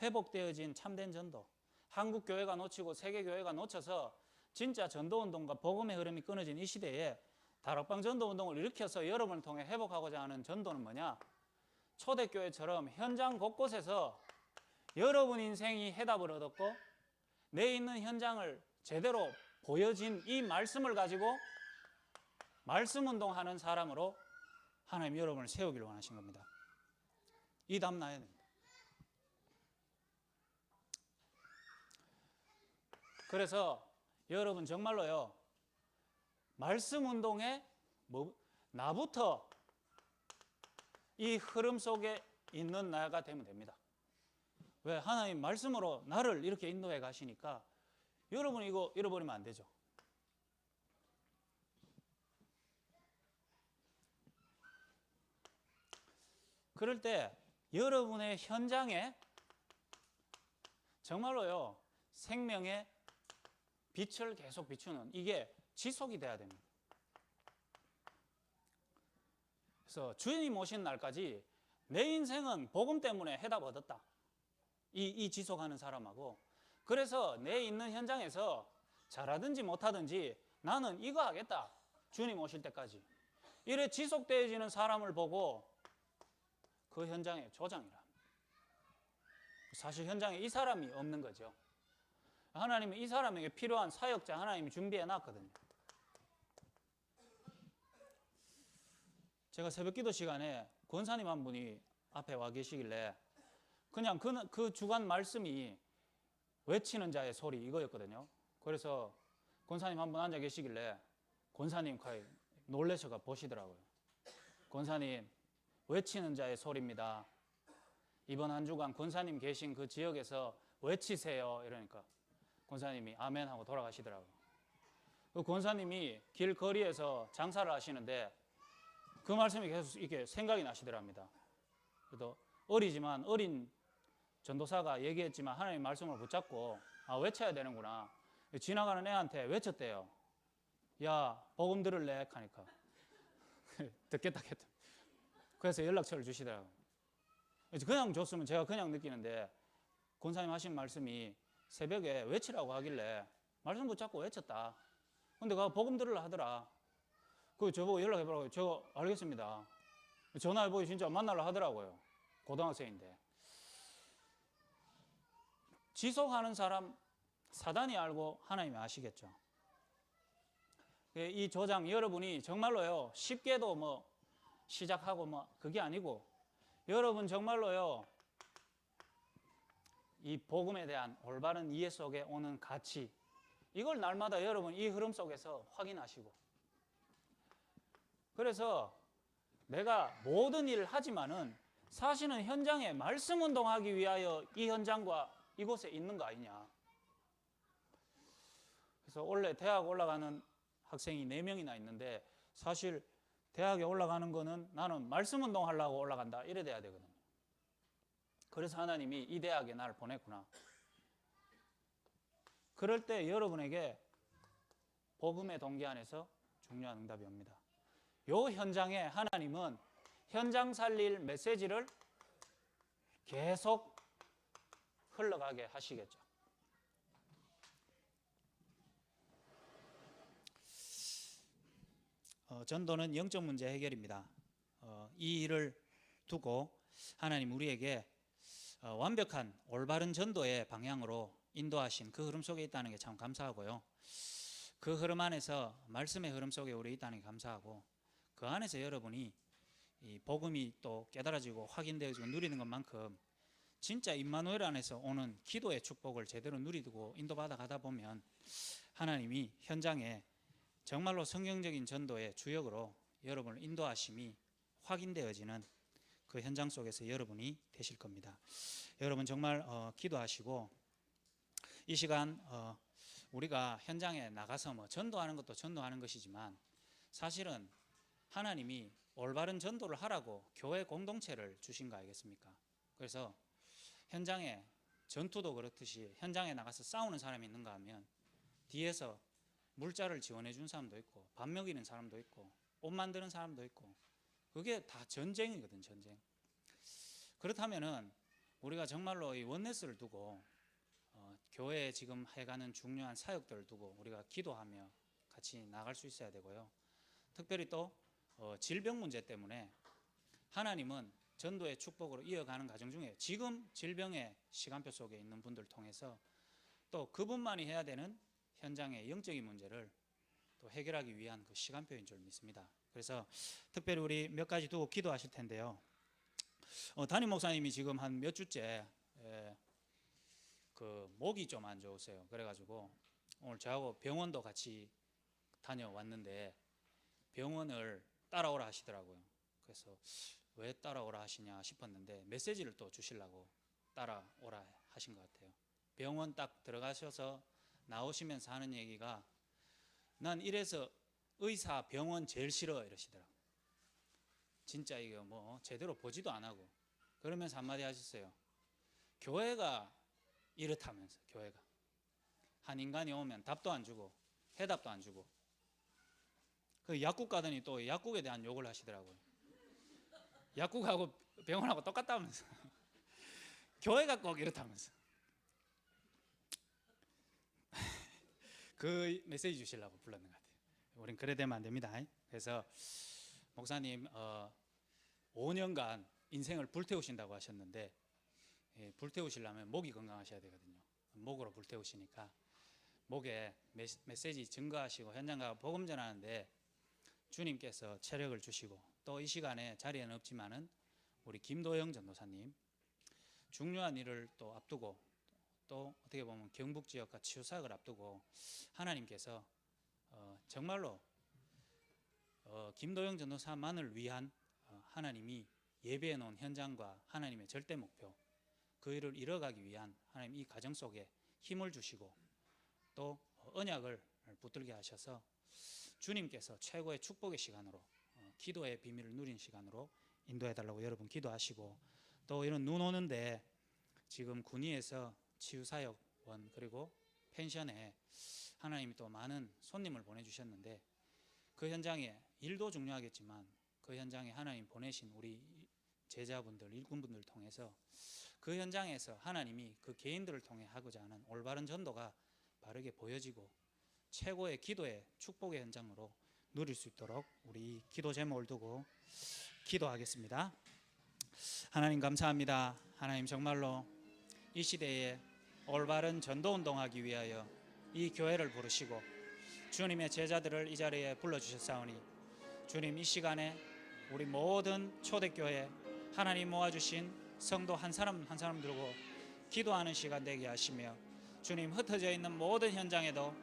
회복되어진 참된 전도, 한국 교회가 놓치고 세계 교회가 놓쳐서 진짜 전도 운동과 복음의 흐름이 끊어진 이 시대에 다락방 전도 운동을 일으켜서 여러분을 통해 회복하고자 하는 전도는 뭐냐? 초대교회처럼 현장 곳곳에서 여러분 인생이 해답을 얻었고 내 있는 현장을 제대로 보여진 이 말씀을 가지고 말씀 운동하는 사람으로 하나님 여러분을 세우기를 원하신 겁니다. 이 답 나야 됩니다. 그래서 여러분 정말로요, 말씀 운동에 나부터 이 흐름 속에 있는 나가 되면 됩니다. 왜? 하나님 말씀으로 나를 이렇게 인도해 가시니까 여러분 이거 잃어버리면 안 되죠. 그럴 때 여러분의 현장에 정말로요 생명의 빛을 계속 비추는 이게 지속이 돼야 됩니다. 그래서 주님 오신 날까지 내 인생은 복음 때문에 해답 얻었다. 이 지속하는 사람하고, 그래서 내 있는 현장에서 잘하든지 못하든지 나는 이거 하겠다. 주님 오실 때까지. 이래 지속되어지는 사람을 보고 그 현장의 조장이라. 사실 현장에 이 사람이 없는 거죠. 하나님은 이 사람에게 필요한 사역자 하나님이 준비해 놨거든요. 제가 새벽기도 시간에 권사님 한 분이 앞에 와 계시길래 그냥 그 주간 말씀이 외치는 자의 소리 이거였거든요. 그래서 권사님 한 분 앉아 계시길래 권사님 거의 놀라셔가 보시더라고요. 권사님, 외치는 자의 소리입니다. 이번 한 주간 권사님 계신 그 지역에서 외치세요. 이러니까 권사님이 아멘 하고 돌아가시더라고요. 그 권사님이 길거리에서 장사를 하시는데 그 말씀이 계속 이렇게 생각이 나시더랍니다. 그래도 어리지만 어린 전도사가 얘기했지만 하나님의 말씀을 붙잡고 외쳐야 되는구나. 지나가는 애한테 외쳤대요. 야, 복음 들을래? 하니까 듣겠다 했다. 그래서 연락처를 주시더라고요. 그냥 줬으면 제가 그냥 느끼는데 권사님 하신 말씀이 새벽에 외치라고 하길래 말씀 붙잡고 외쳤다. 근데 그 복음 들으려 하더라. 그 저보고 연락해보라고. 제가 알겠습니다. 전화해보고 진짜 만나려 하더라고요. 고등학생인데. 지속하는 사람 사단이 알고 하나님이 아시겠죠. 이 조장 여러분이 정말로요 쉽게도 뭐 시작하고 뭐 그게 아니고 여러분 정말로요 이 복음에 대한 올바른 이해 속에 오는 가치, 이걸 날마다 여러분 이 흐름 속에서 확인하시고, 그래서 내가 모든 일을 하지만은 사실은 현장에 말씀 운동하기 위하여 이 현장과 이곳에 있는 거 아니냐. 그래서 원래 대학 올라가는 학생이 4명이나 있는데 사실 대학에 올라가는 거는 나는 말씀 운동하려고 올라간다 이래 돼야 되거든요. 그래서 하나님이 이 대학에 나를 보냈구나. 그럴 때 여러분에게 복음의 동기 안에서 중요한 응답이 옵니다. 요 현장에 하나님은 현장 살릴 메시지를 계속 흘러가게 하시겠죠. 전도는 영적 문제 해결입니다. 이 일을 두고 하나님 우리에게 완벽한 올바른 전도의 방향으로 인도하신 그 흐름 속에 있다는 게 참 감사하고요. 그 흐름 안에서 말씀의 흐름 속에 우리 있다는 게 감사하고, 그 안에서 여러분이 이 복음이 또 깨달아지고 확인되어지고 누리는 것만큼 진짜 임마누엘 안에서 오는 기도의 축복을 제대로 누리고 인도받아 가다 보면 하나님이 현장에 정말로 성경적인 전도의 주역으로 여러분을 인도하심이 확인되어지는 그 현장 속에서 여러분이 되실 겁니다. 여러분 정말 기도하시고, 이 시간 우리가 현장에 나가서 뭐 전도하는 것도 전도하는 것이지만 사실은 하나님이 올바른 전도를 하라고 교회 공동체를 주신 거 아니겠습니까? 그래서 현장에 전투도 그렇듯이 현장에 나가서 싸우는 사람이 있는가 하면 뒤에서 물자를 지원해 준 사람도 있고 밥 먹이는 사람도 있고 옷 만드는 사람도 있고, 그게 다 전쟁이거든, 전쟁. 그렇다면은 우리가 정말로 이 원네스를 두고 교회에 지금 해가는 중요한 사역들을 두고 우리가 기도하며 같이 나갈 수 있어야 되고요. 특별히 또 질병 문제 때문에 하나님은 전도의 축복으로 이어가는 과정 중에 지금 질병의 시간표 속에 있는 분들을 통해서 또 그분만이 해야 되는 현장의 영적인 문제를 또 해결하기 위한 그 시간표인 줄 믿습니다. 그래서 특별히 우리 몇 가지 두고 기도하실 텐데요. 담임 목사님이 지금 한 몇 주째 그 목이 좀 안 좋으세요. 그래가지고 오늘 저하고 병원도 같이 다녀왔는데 병원을 따라오라 하시더라고요. 그래서 왜 따라오라 하시냐 싶었는데 메시지를 또 주시려고 따라오라 하신 것 같아요. 병원 딱 들어가셔서 나오시면서 하는 얘기가 난 이래서 의사 병원 제일 싫어 이러시더라고요. 진짜 이거 뭐 제대로 보지도 안 하고 그러면서 한마디 하셨어요. 교회가 이렇다면서. 교회가 한 인간이 오면 답도 안 주고 해답도 안 주고, 그 약국 가더니 또 약국에 대한 욕을 하시더라고요. 약국하고 병원하고 똑같다면서. 교회가 꼭 이렇다면서. 그 메시지 주시려고 불렀는 것 같아요. 우린 그래 되면 안 됩니다. 그래서 목사님 5년간 인생을 불태우신다고 하셨는데, 불태우시려면 목이 건강하셔야 되거든요. 목으로 불태우시니까 목에 메시지 증거하시고 현장 가서 복음 전하는데 주님께서 체력을 주시고, 또 이 시간에 자리에는 없지만은 우리 김도영 전도사님 중요한 일을 또 앞두고, 또 어떻게 보면 경북 지역과 치유사역을 앞두고 하나님께서 정말로 김도영 전도사만을 위한 하나님이 예배해 놓은 현장과 하나님의 절대 목표, 그 일을 이뤄가기 위한 하나님 이 가정 속에 힘을 주시고 또 언약을 붙들게 하셔서 주님께서 최고의 축복의 시간으로, 기도의 비밀을 누린 시간으로 인도해 달라고 여러분 기도하시고, 또 이런 눈 오는데 지금 군위에서 치유사역원 그리고 펜션에 하나님이 또 많은 손님을 보내주셨는데, 그 현장에 일도 중요하겠지만 그 현장에 하나님 보내신 우리 제자분들, 일꾼분들을 통해서 그 현장에서 하나님이 그 개인들을 통해 하고자 하는 올바른 전도가 바르게 보여지고 최고의 기도의 축복의 현장으로 누릴 수 있도록 우리 기도 제목을 두고 기도하겠습니다. 하나님 감사합니다. 하나님 정말로 이 시대에 올바른 전도 운동하기 위하여 이 교회를 부르시고 주님의 제자들을 이 자리에 불러주셨사오니, 주님 이 시간에 우리 모든 초대교회 하나님 모아주신 성도 한 사람 한 사람 들고 기도하는 시간 되게 하시며, 주님 흩어져 있는 모든 현장에도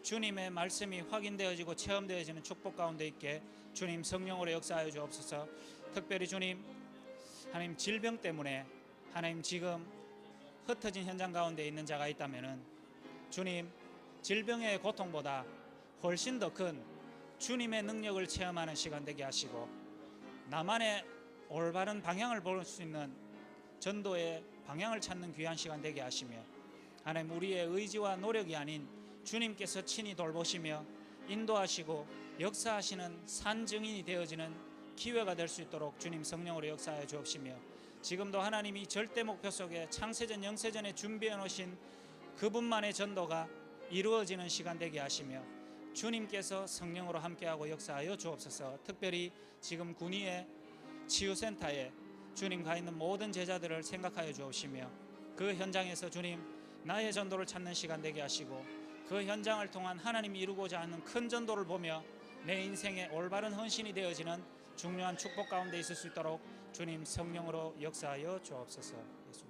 주님의 말씀이 확인되어지고 체험되어지는 축복 가운데 있게 주님 성령으로 역사하여 주옵소서. 특별히 주님 하나님 질병 때문에 하나님 지금 흩어진 현장 가운데 있는 자가 있다면은 주님 질병의 고통보다 훨씬 더 큰 주님의 능력을 체험하는 시간 되게 하시고, 나만의 올바른 방향을 볼 수 있는 전도의 방향을 찾는 귀한 시간 되게 하시며, 하나님 우리의 의지와 노력이 아닌 주님께서 친히 돌보시며 인도하시고 역사하시는 산 증인이 되어지는 기회가 될 수 있도록 주님 성령으로 역사하여 주옵시며, 지금도 하나님이 절대 목표 속에 창세전 영세전에 준비해 놓으신 그분만의 전도가 이루어지는 시간 되게 하시며 주님께서 성령으로 함께하고 역사하여 주옵소서. 특별히 지금 군위의 치유센터에 주님 가 있는 모든 제자들을 생각하여 주옵시며 그 현장에서 주님 나의 전도를 찾는 시간 되게 하시고, 그 현장을 통한 하나님이 이루고자 하는 큰 전도를 보며 내 인생의 올바른 헌신이 되어지는 중요한 축복 가운데 있을 수 있도록 주님 성령으로 역사하여 주옵소서. 예수